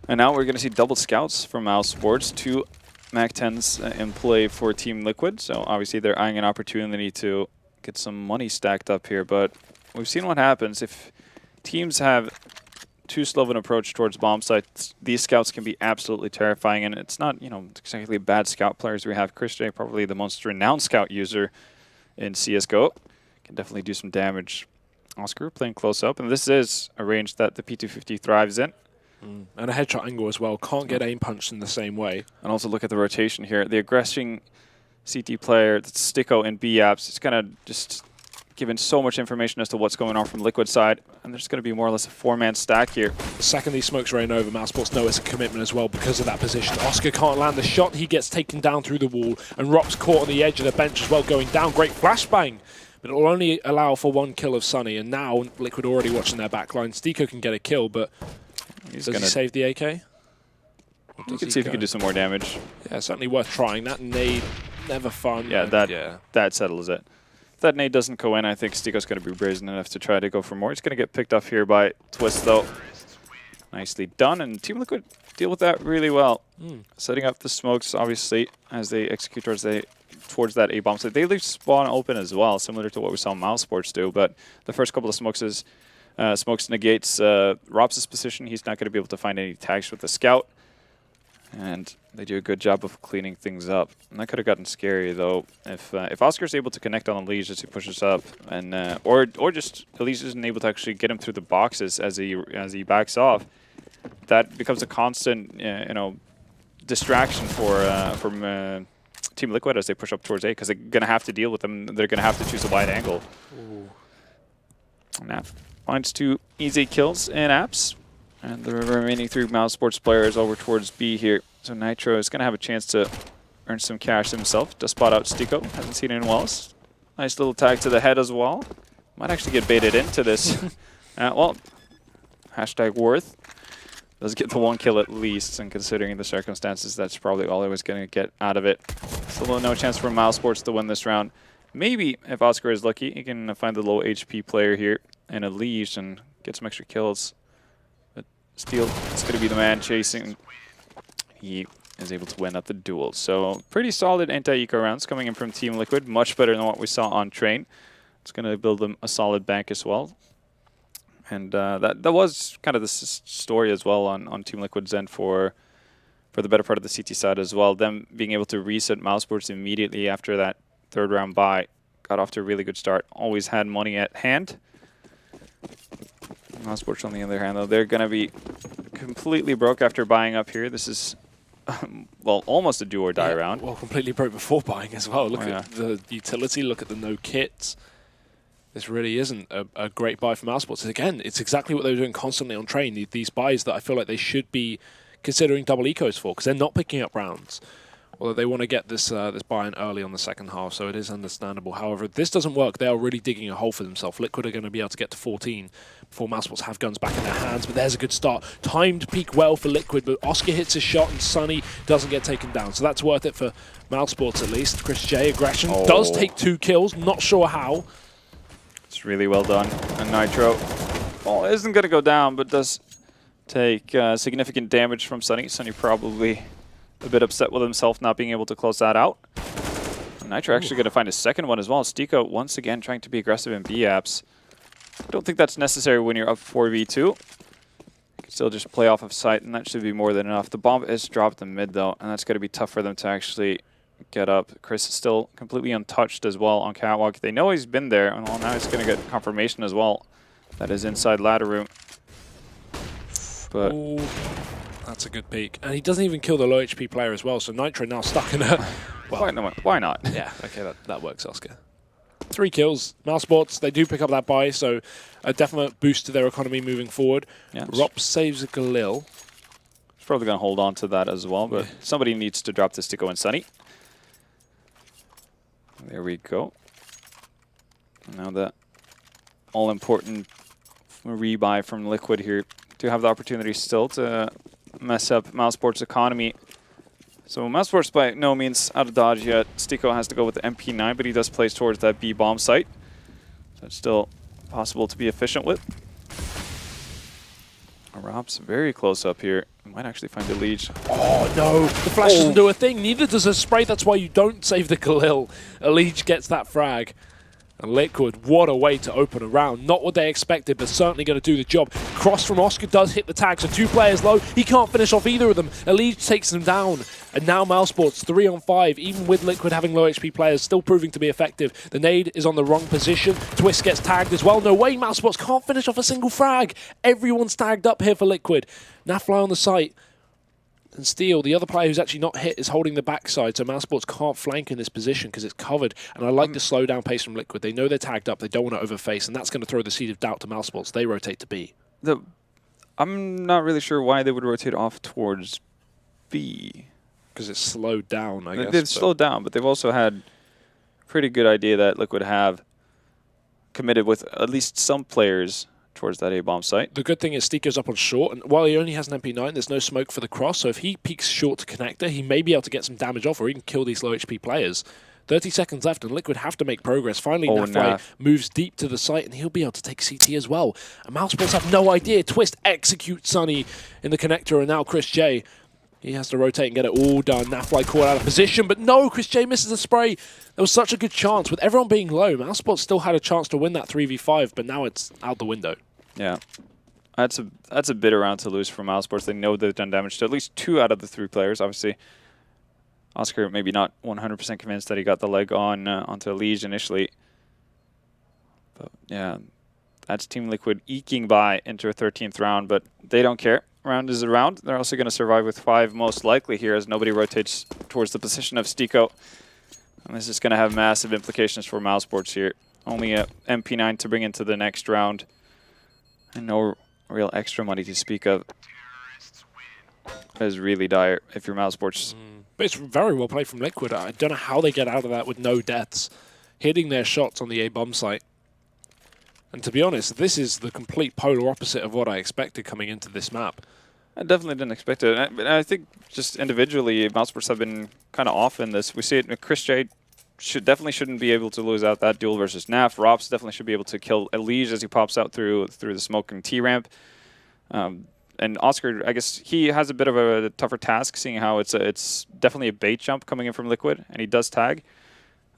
And now we're going to see double scouts from mousesports. 2 MAC-10s in play for Team Liquid. So obviously they're eyeing an opportunity to get some money stacked up here. But we've seen what happens if teams have too slow of an approach towards bomb sites. These scouts can be absolutely terrifying, and it's not, you know, exactly bad scout players. We have Chris J, probably the most renowned scout user in CSGO. Can definitely do some damage. Oscar playing close up, and this is a range that the P250 thrives in. And a headshot angle as well. Can't get aim punched in the same way. And also look at the rotation here. The aggressing CT player, that's Stiko in B apps, it's kind of just given so much information as to what's going on from Liquid side, and there's going to be more or less a 4-man stack here. The second these smokes rain over, mousesports know it's a commitment as well because of that position. Oscar can't land the shot, he gets taken down through the wall, and Rops caught on the edge of the bench as well, going down. Great flashbang, but it will only allow for 1 kill of Sunny, and now Liquid already watching their backline. Stiko can get a kill, but does he save the AK? You can see if you can do some more damage. Yeah, certainly worth trying. That nade, never fun. Yeah, that settles it. If that nade doesn't go in, I think Stico's going to be brazen enough to try to go for more. He's going to get picked off here by Twist, though. Nicely done, and Team Liquid deal with that really well. Setting up the smokes, obviously, as they execute towards that A-bomb. So they leave spawn open as well, similar to what we saw mousesports do. But the first couple of smokes negates Robs' position. He's not going to be able to find any tags with the scout. And they do a good job of cleaning things up. And that could have gotten scary, though. If Oscar's able to connect on Elige as he pushes up, and or just Elige isn't able to actually get him through the boxes as he backs off, that becomes a constant, distraction from Team Liquid as they push up towards A, because they're going to have to deal with them. They're going to have to choose a wide angle. Nap finds 2 easy kills in apps. And the remaining 3 mousesports players over towards B here. So Nitro is going to have a chance to earn some cash himself. Does spot out Stico. Hasn't seen anyone else. Nice little tag to the head as well. Might actually get baited into this. Well, hashtag worth. Does get the 1 kill at least. And considering the circumstances, that's probably all I was going to get out of it. Still no chance for mousesports to win this round. Maybe, if Oscar is lucky, he can find the low HP player here in Elige and get some extra kills. Steel is going to be the man chasing. He is able to win at the duel. So pretty solid anti-eco rounds coming in from Team Liquid. Much better than what we saw on Train. It's going to build them a solid bank as well. And that was kind of the story as well on Team Liquid's end for the better part of the CT side as well. Them being able to reset mousesports immediately after that 3rd round bye. Got off to a really good start. Always had money at hand. mousesports, on the other hand, though, they're going to be completely broke after buying up here. This is, well, almost a do or die round. Well, completely broke before buying as well. Look at the utility, look at the no kits. This really isn't a great buy for mousesports. Again, it's exactly what they were doing constantly on Train. These buys that I feel like they should be considering double ecos for, because they're not picking up rounds. Although they want to get this buy in early on the second half, so it is understandable. However, if this doesn't work, they are really digging a hole for themselves. Liquid are going to be able to get to 14 before mousesports have guns back in their hands, but there's a good start. Timed peak well for Liquid, but Oscar hits his shot and Sunny doesn't get taken down, so that's worth it for mousesports at least. Chris J, aggression, does take 2 kills, not sure how. It's really well done. And Nitro, well, isn't going to go down, but does take significant damage from Sunny. Sunny probably a bit upset with himself not being able to close that out. And Nitro actually going to find a second one as well. Stico once again trying to be aggressive in B-apps. I don't think that's necessary when you're up 4v2. You can still just play off of sight, and that should be more than enough. The bomb is dropped in mid, though, and that's going to be tough for them to actually get up. Chris is still completely untouched as well on Catwalk. They know he's been there, and well, now he's going to get confirmation as well. That is inside ladder room. But that's a good peek. And he doesn't even kill the low HP player as well, so Nitro now stuck in a... Well, why not? Yeah, okay, that works, Oscar. 3 kills. mousesports, they do pick up that buy, so a definite boost to their economy moving forward. Yeah, Rop saves a Galil. He's probably going to hold on to that as well, but somebody needs to drop this to go in Sunny. There we go. Now the all-important rebuy from Liquid here to have the opportunity still to mess up mousesports' economy. So mousesports by no means out of dodge yet. Stico has to go with the MP9, but he does place towards that B bomb site. So it's still possible to be efficient with. Rob's very close up here. Might actually find the lead. Oh no, the flash doesn't do a thing. Neither does a spray. That's why you don't save the Galil. Elige gets that frag. And Liquid, what a way to open a round. Not what they expected, but certainly going to do the job. Cross from Oscar does hit the tag, so 2 players low. He can't finish off either of them. Elige takes them down. And now mousesports 3 on 5, even with Liquid having low HP players, still proving to be effective. The nade is on the wrong position. Twist gets tagged as well. No way, mousesports can't finish off a single frag. Everyone's tagged up here for Liquid. Nafly on the site. And Steel, the other player who's actually not hit, is holding the backside, so mousesports can't flank in this position because it's covered. And I like the slow down pace from Liquid. They know they're tagged up, they don't want to overface, and that's going to throw the seed of doubt to mousesports. They rotate to B. I'm not really sure why they would rotate off towards B. Because it's slowed down, I guess. They've slowed down, but they've also had a pretty good idea that Liquid have committed with at least some players towards that A-bomb site. The good thing is Steeko's up on short, and while he only has an MP9, there's no smoke for the cross, so if he peeks short to connector, he may be able to get some damage off or even kill these low HP players. 30 seconds left, and Liquid have to make progress. Finally, Nafly moves deep to the site, and he'll be able to take CT as well. And mousesports have no idea. Twist executes Sunny in the connector, and now Chris J. He has to rotate and get it all done. Nafly caught out of position, but no, Chris J misses the spray. There was such a good chance. With everyone being low, mousesports still had a chance to win that 3v5, but now it's out the window. Yeah. That's a bitter round to lose for mousesports. They know they've done damage to at least 2 out of the 3 players. Obviously, Oscar maybe not 100% convinced that he got the leg on onto Liege initially. But yeah, that's Team Liquid eking by into a 13th round, but they don't care. Round is a round. They're also going to survive with 5 most likely here as nobody rotates towards the position of Steeko. And this is going to have massive implications for mousesports here. Only a MP9 to bring into the next round. And no real extra money to speak of. That is really dire if you're mousesports. But it's very well played from Liquid. I don't know how they get out of that with no deaths. Hitting their shots on the A-bomb site. And to be honest, this is the complete polar opposite of what I expected coming into this map. I definitely didn't expect it. I think just individually, mousesports have been kind of off in this. We see it. Chris J definitely shouldn't be able to lose out that duel versus Naf. Rops definitely should be able to kill Elige as he pops out through the smoking T-ramp. And Oscar, I guess he has a bit of a tougher task, seeing how it's definitely a bait jump coming in from Liquid, and he does tag.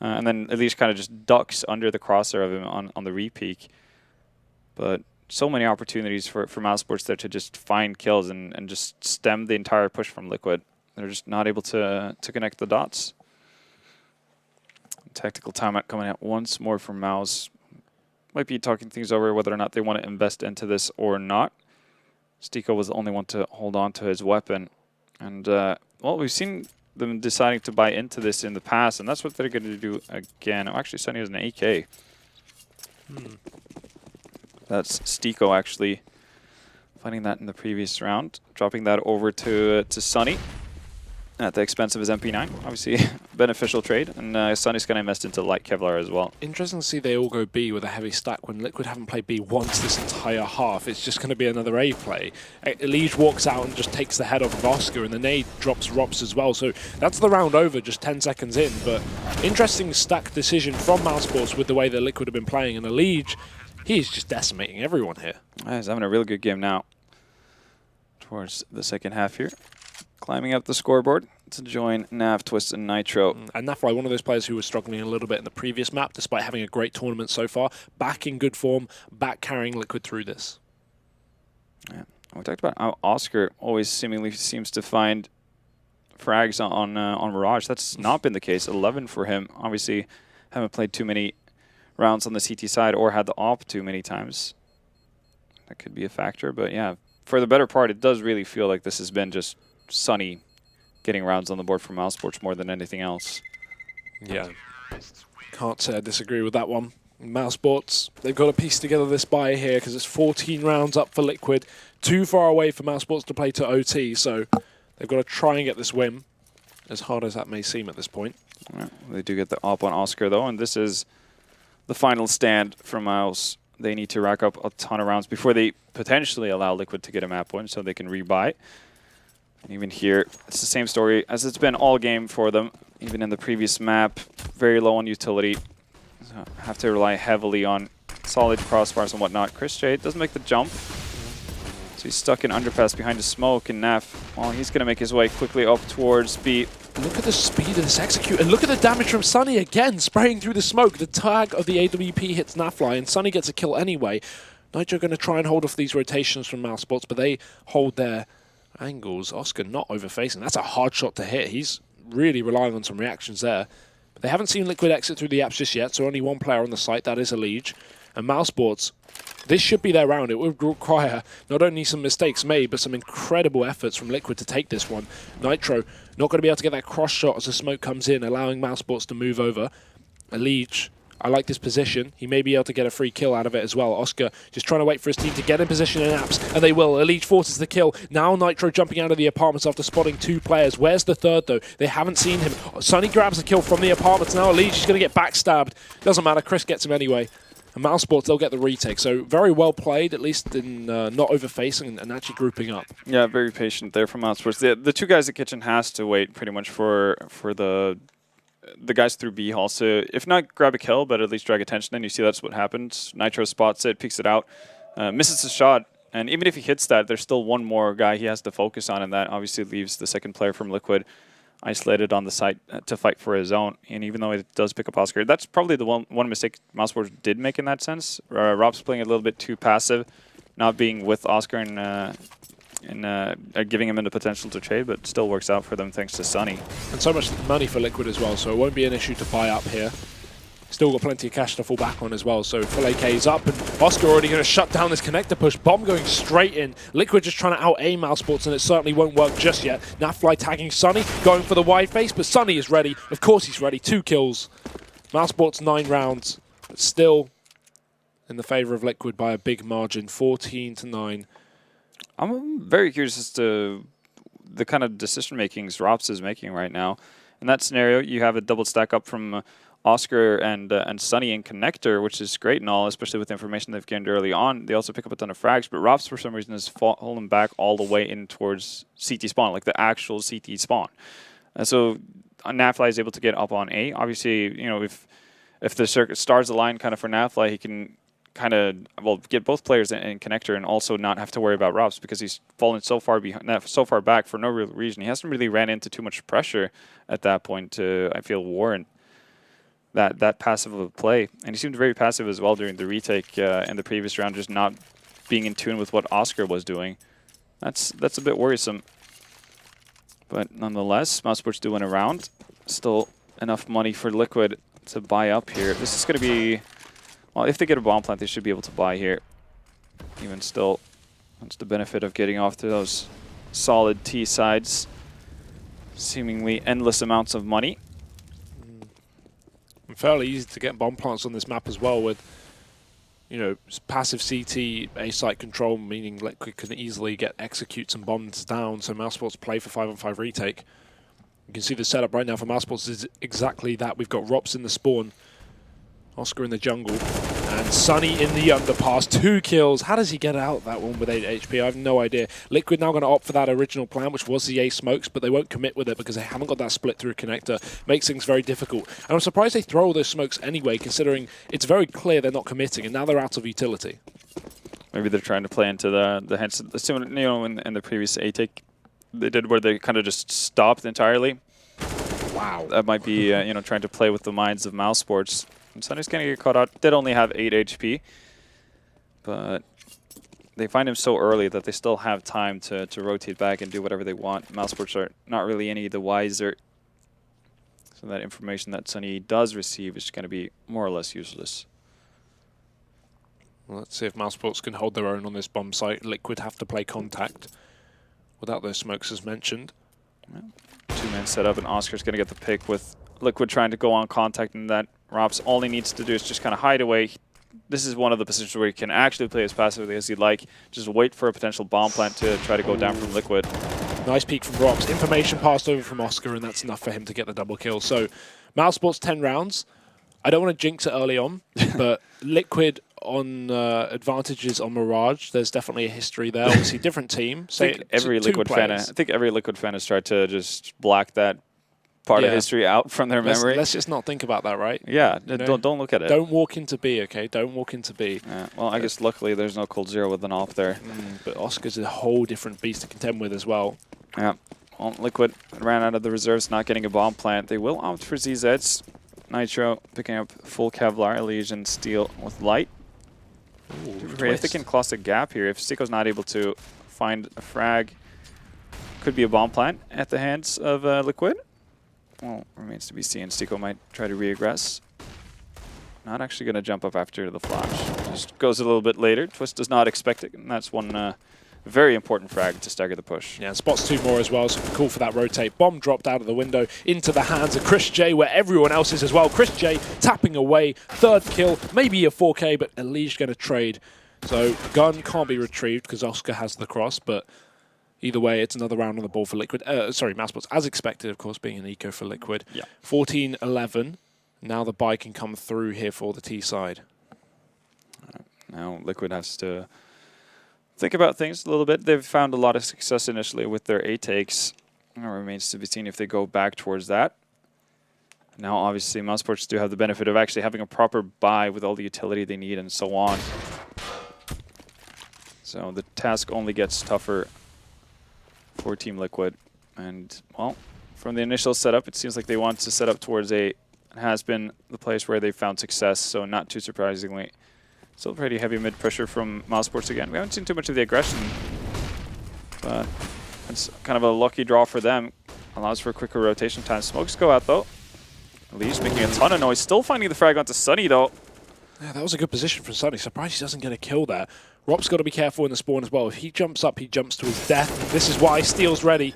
And then Elige kind of just ducks under the crosshair of him on the re-peek. But so many opportunities for mousesports there to just find kills and just stem the entire push from Liquid. They're just not able to connect the dots. Tactical timeout coming out once more from Mouse. Might be talking things over whether or not they want to invest into this or not. Steeko was the only one to hold on to his weapon. And, well, we've seen them deciding to buy into this in the past, and that's what they're going to do again. Oh, actually, Sunny has an AK. That's Steeko actually finding that in the previous round, dropping that over to Sunny at the expense of his MP9. Obviously, beneficial trade, and Sunny's going to invest into light Kevlar as well. Interesting to see they all go B with a heavy stack when Liquid haven't played B once this entire half. It's just going to be another A play. Elige walks out and just takes the head off of Oscar, and the nade drops Rops as well. So that's the round over, just 10 seconds in. But interesting stack decision from mousesports with the way that Liquid have been playing, and Elige, he's just decimating everyone here. He's having a really good game now. Towards the second half here. Climbing up the scoreboard to join Nav, Twist, and Nitro. And Nafly, one of those players who was struggling a little bit in the previous map, despite having a great tournament so far. Back in good form, back carrying Liquid through this. Yeah. We talked about how Oscar always seemingly seems to find frags on Mirage. That's not been the case. 11 for him. Obviously, haven't played too many rounds on the CT side or had the AWP too many times. That could be a factor, but yeah, for the better part, it does really feel like this has been just Sunny getting rounds on the board for mousesports more than anything else. Yeah, can't say I disagree with that one. Mousesports, they've got to piece together this buy here because it's 14 rounds up for Liquid. Too far away for mousesports to play to OT, so they've got to try and get this win, as hard as that may seem at this point. Yeah, they do get the op on Oscar, though, and this is the final stand for Mouse. They need to rack up a ton of rounds before they potentially allow Liquid to get a map win so they can rebuy. And even here, it's the same story as it's been all game for them. Even in the previous map, very low on utility. So have to rely heavily on solid crossbars and whatnot. Chris J doesn't make the jump. So he's stuck in underpass behind the smoke, and Naf, well, he's going to make his way quickly up towards B. Look at the speed of this execute, and look at the damage from Sunny again, spraying through the smoke. The tag of the AWP hits Nafly, and Sunny gets a kill anyway. Nitro going to try and hold off these rotations from mousesports, but they hold their angles. Oscar not overfacing. That's a hard shot to hit. He's really relying on some reactions there. But they haven't seen Liquid exit through the apps just yet, so only one player on the site. That is Elige. And mousesports, this should be their round. It would require not only some mistakes made, but some incredible efforts from Liquid to take this one. Nitro not going to be able to get that cross shot as the smoke comes in, allowing mousesports to move over. Elige, I like this position. He may be able to get a free kill out of it as well. Oscar just trying to wait for his team to get in position in apps, and they will. Elige forces the kill. Now Nitro jumping out of the apartments after spotting 2 players. Where's the third, though? They haven't seen him. Sunny grabs the kill from the apartments. Now Elige is going to get backstabbed. Doesn't matter. Chris gets him anyway. And mousesports, they'll get the retake. So very well played, at least in not overfacing and actually grouping up. Yeah, very patient there from mousesports. The two guys at kitchen has to wait pretty much for the guys through B hall. So if not grab a kill, but at least drag attention, and you see that's what happens. Nitro spots it, peeks it out, misses the shot. And even if he hits that, there's still one more guy he has to focus on, and that obviously leaves the second player from Liquid isolated on the site to fight for his own. And even though it does pick up Oscar, that's probably the one mistake mousesports did make in that sense. Rob's playing a little bit too passive, not being with Oscar and giving him the potential to trade, but still works out for them thanks to Sunny. And so much money for Liquid as well, so it won't be an issue to buy up here. Still got plenty of cash to fall back on as well, so full AK's up, and Oscar already going to shut down this connector push. Bomb going straight in. Liquid just trying to out-aim mousesports, and it certainly won't work just yet. Nafly tagging Sunny, going for the wide face, but Sunny is ready. Of course he's ready. 2 kills. Mousesports 9 rounds, but still in the favor of Liquid by a big margin, 14-9. I'm very curious as to the kind of decision-makings Rops is making right now. In that scenario, you have a double stack up from Oscar and Sunny and Connector, which is great and all, especially with the information they've gained early on. They also pick up a ton of frags, but Rops, for some reason, has fallen back all the way in towards CT spawn, like the actual CT spawn. And so Nafly is able to get up on A. Obviously, you know, if the stars align kind of for Nafly, he can kind of, well, get both players in Connector and also not have to worry about Rops because he's fallen so far behind, so far back for no real reason. He hasn't really ran into too much pressure at that point to, I feel, warrant that passive of a play. And he seemed very passive as well during the retake in the previous round, just not being in tune with what Oscar was doing. That's a bit worrisome. But nonetheless, mousesports do win a round. Still enough money for Liquid to buy up here. This is going to be, well, if they get a bomb plant, they should be able to buy here. Even still, that's the benefit of getting off to those solid T sides. Seemingly endless amounts of money. And fairly easy to get bomb plants on this map as well with, you know, passive CT, A site control, meaning Liquid can easily get executes and bombs down, so mousesports play for 5-on-5 retake. You can see the setup right now for mousesports is exactly that. We've got Rops in the spawn, Oscar in the jungle, and Sunny in the underpass. 2 kills. How does he get out that one with 8 HP? I have no idea. Liquid now going to opt for that original plan, which was the A smokes, but they won't commit with it because they haven't got that split through connector. Makes things very difficult. And I'm surprised they throw all those smokes anyway, considering it's very clear they're not committing, and now they're out of utility. Maybe they're trying to play into the hands. Similar, you know, in the previous A take, they did where they kind of just stopped entirely. Wow. That might be, you know, trying to play with the minds of mousesports. And Sunny's going to get caught out. Did only have 8 HP, but they find him so early that they still have time to rotate back and do whatever they want. Mousesports are not really any the wiser. So that information that Sunny does receive is going to be more or less useless. Well, let's see if mousesports can hold their own on this bomb site. Liquid have to play contact without those smokes as mentioned. Yeah. 2-man setup, and Oscar's going to get the pick with Liquid trying to go on contact, and that Rops all he needs to do is just kind of hide away. This is one of the positions where he can actually play as passively as he'd like. Just wait for a potential bomb plant to try to go down from Liquid. Nice peek from Rops. Information passed over from Oscar, and that's enough for him to get the double kill. So, mousesports 10 rounds. I don't want to jinx it early on, but Liquid on advantages on Mirage. There's definitely a history there. Obviously, different team. I think every Liquid fan has tried to just black that part of history out from their memory. Let's just not think about that, right? Yeah, you know? don't look at it. Don't walk into B, okay? Don't walk into B. Yeah, well, I guess luckily there's no cold zero with an off there. But Oscar's a whole different beast to contend with as well. Yeah, well, Liquid ran out of the reserves, not getting a bomb plant. They will opt for ZZs. Nitro picking up full Kevlar, Elysian, Steel with light. Ooh, if they can close the gap here, if Stico's not able to find a frag, could be a bomb plant at the hands of Liquid. Well, remains to be seen. Stico might try to reaggress. Not actually going to jump up after the flash. Just goes a little bit later. Twist does not expect it, and that's one very important frag to stagger the push. Yeah, spots 2 more as well, so cool for that rotate. Bomb dropped out of the window into the hands of Chris J, where everyone else is as well. Chris J tapping away, 3rd kill, maybe a 4K, but Elige going to trade. So gun can't be retrieved because Oscar has the cross, but either way, it's another round on the ball for Liquid. Sorry, mousesports, as expected, of course, being an eco for Liquid. Yeah. 14-11. Now the buy can come through here for the T side. Now Liquid has to think about things a little bit. They've found a lot of success initially with their A takes. It remains to be seen if they go back towards that. Now, obviously, mousesports do have the benefit of actually having a proper buy with all the utility they need and so on. So the task only gets tougher for Team Liquid. And, well, from the initial setup, it seems like they want to set up towards A. It has been the place where they found success, so not too surprisingly. Still pretty heavy mid pressure from mousesports again. We haven't seen too much of the aggression, but it's kind of a lucky draw for them. Allows for a quicker rotation time. Smokes go out, though. Leash making a ton of noise. Still finding the frag onto Sunny, though. Yeah, that was a good position from Sunny. Surprised he doesn't get a kill there. Rob's got to be careful in the spawn as well. If he jumps up, he jumps to his death. This is why Steel's ready.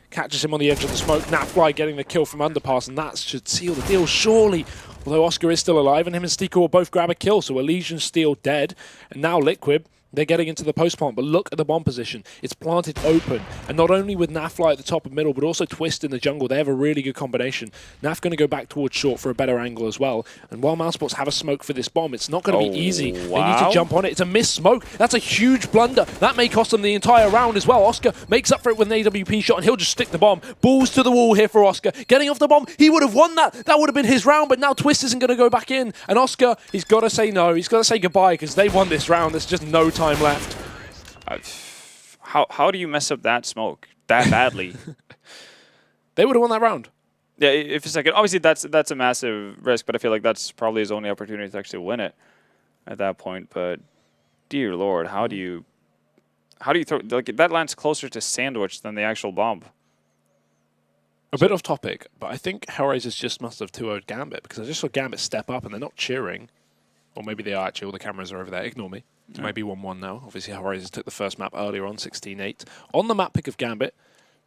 Catches him on the edge of the smoke. Nafly getting the kill from underpass, and that should seal the deal, surely. Although Oscar is still alive, and him and Steeko will both grab a kill. So Elysian, Steel dead. And now Liquid, they're getting into the post plant, but look at the bomb position. It's planted open. And not only with Nafly at the top and middle, but also Twist in the jungle. They have a really good combination. Naf going to go back towards short for a better angle as well. And while mousesports have a smoke for this bomb, it's not going to be easy. Wow. They need to jump on it. It's a missed smoke. That's a huge blunder. That may cost them the entire round as well. Oscar makes up for it with an AWP shot, and he'll just stick the bomb. Balls to the wall here for Oscar. Getting off the bomb, he would have won that. That would have been his round, but now Twist isn't going to go back in. And Oscar, he's got to say no. He's got to say goodbye because they won this round. There's just no time left. How do you mess up that smoke that badly? They would have won that round. Yeah, if a second. Obviously, that's a massive risk, but I feel like that's probably his only opportunity to actually win it at that point. But dear Lord, how do you throw, like, that lands closer to sandwich than the actual bomb? A bit off topic, but I think Hellraisers just must have 2-0'd Gambit because I just saw Gambit step up and they're not cheering. Or maybe they are actually. All the cameras are over there. Ignore me. It's maybe 1-1 now. Obviously, Hellraisers took the first map earlier on, 16-8. On the map pick of Gambit,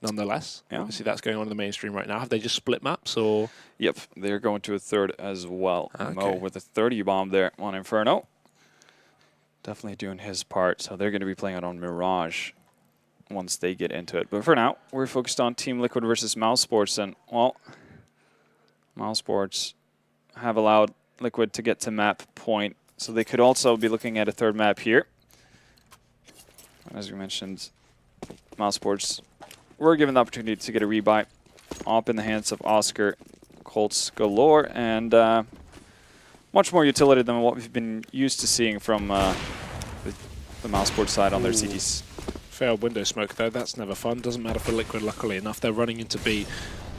nonetheless. Yeah. Obviously, that's going on in the mainstream right now. Have they just split maps or? Yep, they're going to a third as well. Okay. Mo with a 30 bomb there on Inferno. Definitely doing his part. So they're going to be playing it on Mirage once they get into it. But for now, we're focused on Team Liquid versus mousesports. And, well, mousesports have allowed Liquid to get to map point. So they could also be looking at a third map here. As we mentioned, mousesports were given the opportunity to get a rebuy. Op in the hands of Oscar, Colts galore, and much more utility than what we've been used to seeing from the mousesports side on their CTs. Failed window smoke, though. That's never fun. Doesn't matter for Liquid, luckily enough. They're running into B.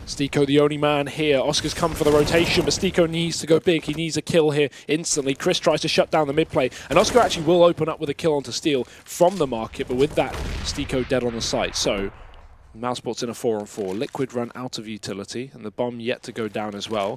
Steeko, the only man here. Oscar's come for the rotation, but Steeko needs to go big. He needs a kill here instantly. Chris tries to shut down the mid play, and Oscar actually will open up with a kill onto Steel from the market, but with that, Steeko dead on the site. So, mousesports in a 4-on-4. Liquid run out of utility, and the bomb yet to go down as well.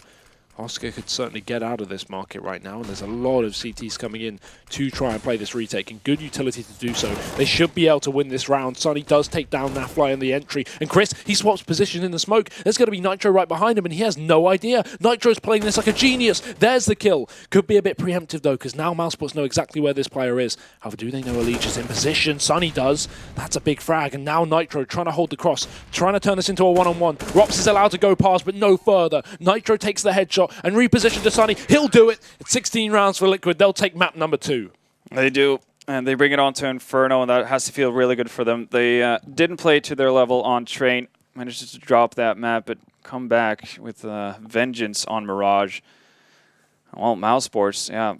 Oscar could certainly get out of this market right now, and there's a lot of CTs coming in to try and play this retake, and good utility to do so. They should be able to win this round. Sunny does take down Nafly in the entry, and Chris, he swaps position in the smoke. There's going to be Nitro right behind him, and he has no idea. Nitro's playing this like a genius. There's the kill. Could be a bit preemptive, though, because now mousesports know exactly where this player is. However, do they know Elite is in position? Sunny does. That's a big frag, and now Nitro trying to hold the cross, trying to turn this into a one-on-one. Rops is allowed to go past, but no further. Nitro takes the headshot and reposition to Sunny. He'll do it. It's 16 rounds for Liquid. They'll take map number 2. They do, and they bring it on to Inferno, and that has to feel really good for them. They didn't play to their level on Train, managed to drop that map, but come back with vengeance on Mirage. Well, mousesports, yeah,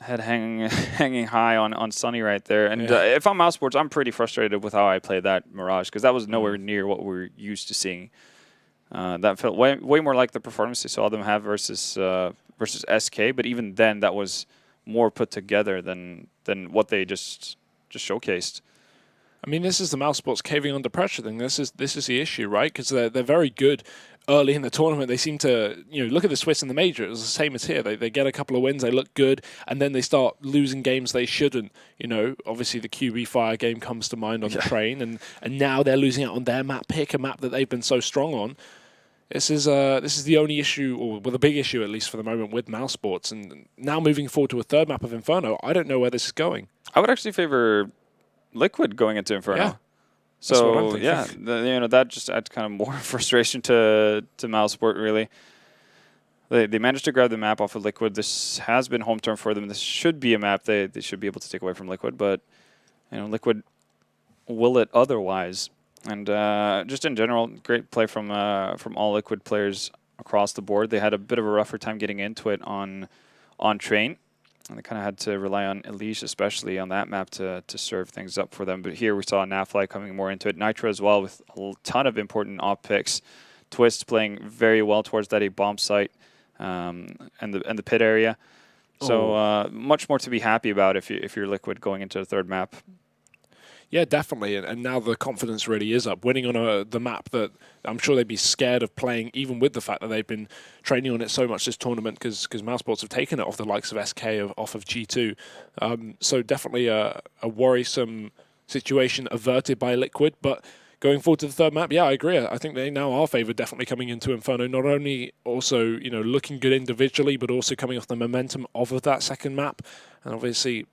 head hanging high on Sunny right there. And if I'm mousesports, I'm pretty frustrated with how I played that Mirage, because that was nowhere near what we're used to seeing. That felt way more like the performance you saw them have versus SK, but even then, that was more put together than what they just showcased. I mean, this is the mousesports caving under pressure thing. This is the issue, right? Because they're very good early in the tournament. They seem to, look at the Swiss in the major. It was the same as here. They get a couple of wins, they look good, and then they start losing games they shouldn't. Obviously the QB Fire game comes to mind on the Train, and now they're losing out on their map pick, a map that they've been so strong on. This is the only issue, or the big issue at least for the moment, with mousesports. And now moving forward to a third map of Inferno, I don't know where this is going. I would actually favor Liquid going into Inferno. Yeah. So that just adds kind of more frustration to Mousesport, really. They managed to grab the map off of Liquid. This has been home turf for them. This should be a map they should be able to take away from Liquid, but Liquid will it otherwise. And just in general, great play from all Liquid players across the board. They had a bit of a rougher time getting into it on Train. And they kind of had to rely on Elise, especially on that map, to serve things up for them. But here we saw Nafly coming more into it. Nitro as well with a ton of important op picks. Twist playing very well towards that A bomb site and the pit area. So much more to be happy about if you're Liquid going into the third map. Yeah, definitely. And now the confidence really is up. Winning on the map that I'm sure they'd be scared of playing, even with the fact that they've been training on it so much this tournament, because mousesports have taken it off the likes of SK, off of G2. So definitely a worrisome situation averted by Liquid. But going forward to the third map, yeah, I agree. I think they now are favoured, definitely coming into Inferno. Not only also looking good individually, but also coming off the momentum of that second map. And obviously,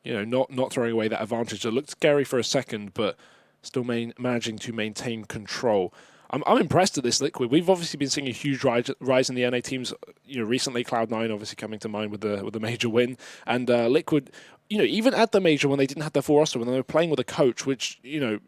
not throwing away that advantage. It looked scary for a second, but still managing to maintain control. I'm impressed at this Liquid. We've obviously been seeing a huge rise in the NA teams. Recently Cloud9 obviously coming to mind with the major win, and Liquid. Even at the major when they didn't have their full roster, when they were playing with a coach, which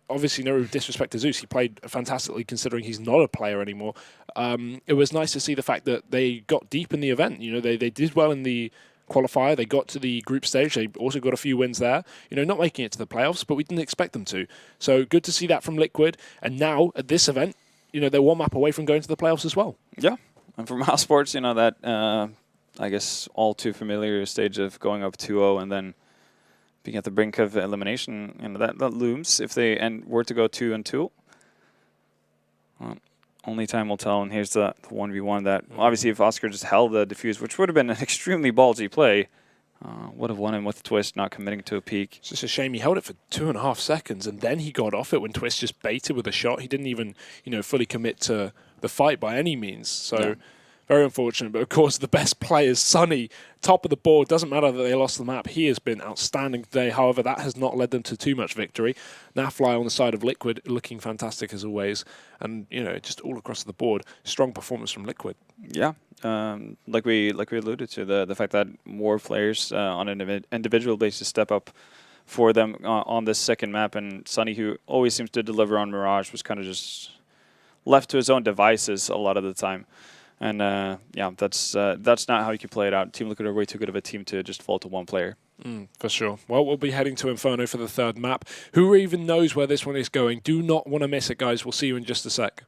obviously no disrespect to Zeus, he played fantastically considering he's not a player anymore. It was nice to see the fact that they got deep in the event. They did well in the qualifier. They got to the group stage. They also got a few wins there. Not making it to the playoffs, but we didn't expect them to. So good to see that from Liquid. And now at this event, they're one map away from going to the playoffs as well. Yeah, and for mousesports, that I guess all too familiar stage of going up 2-0 and then being at the brink of elimination. That looms if they were to go 2-2. Well, only time will tell, and here's the 1v1 that, obviously, if Oscar just held the defuse, which would have been an extremely ballsy play, would have won him with Twist not committing to a peek. It's just a shame he held it for 2.5 seconds, and then he got off it when Twist just baited with a shot. He didn't even, fully commit to the fight by any means. So, yeah. Very unfortunate. But, of course, the best players, Sunny, top of the board. Doesn't matter that they lost the map. He has been outstanding today. However, that has not led them to too much victory. Nafly on the side of Liquid, looking fantastic as always. And, just all across the board, strong performance from Liquid. Yeah. Like we alluded to, the fact that more players on an individual basis step up for them on this second map. And Sunny, who always seems to deliver on Mirage, was kind of just left to his own devices a lot of the time. And, that's not how you can play it out. Team Liquid are way too good of a team to just fall to one player. For sure. Well, we'll be heading to Inferno for the third map. Who even knows where this one is going? Do not want to miss it, guys. We'll see you in just a sec.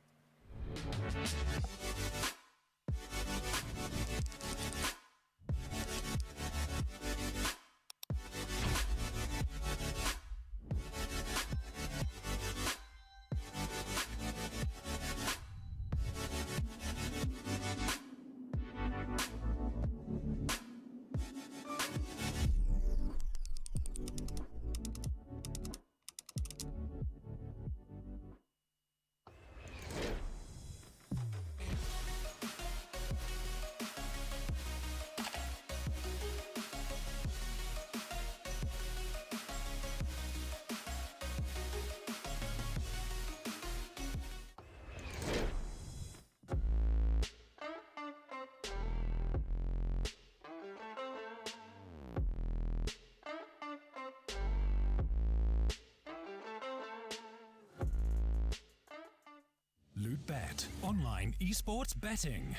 LootBet, online esports betting.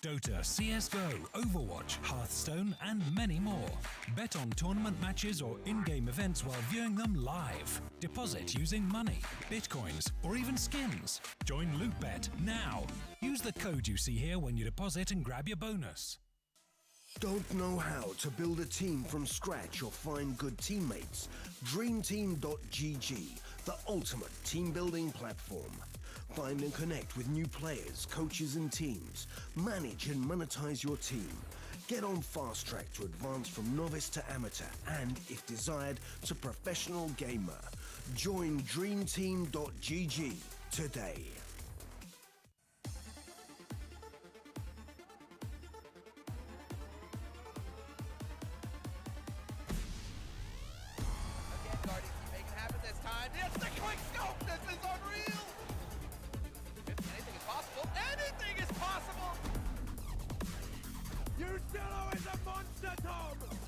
Dota, CSGO, Overwatch, Hearthstone, and many more. Bet on tournament matches or in-game events while viewing them live. Deposit using money, bitcoins, or even skins. Join LootBet now. Use the code you see here when you deposit and grab your bonus. Don't know how to build a team from scratch or find good teammates? DreamTeam.gg, the ultimate team building platform. Find and connect with new players, coaches and teams. Manage and monetize your team. Get on fast track to advance from novice to amateur and, if desired, to professional gamer. Join DreamTeam.gg today. Usillo is a monster, Tom!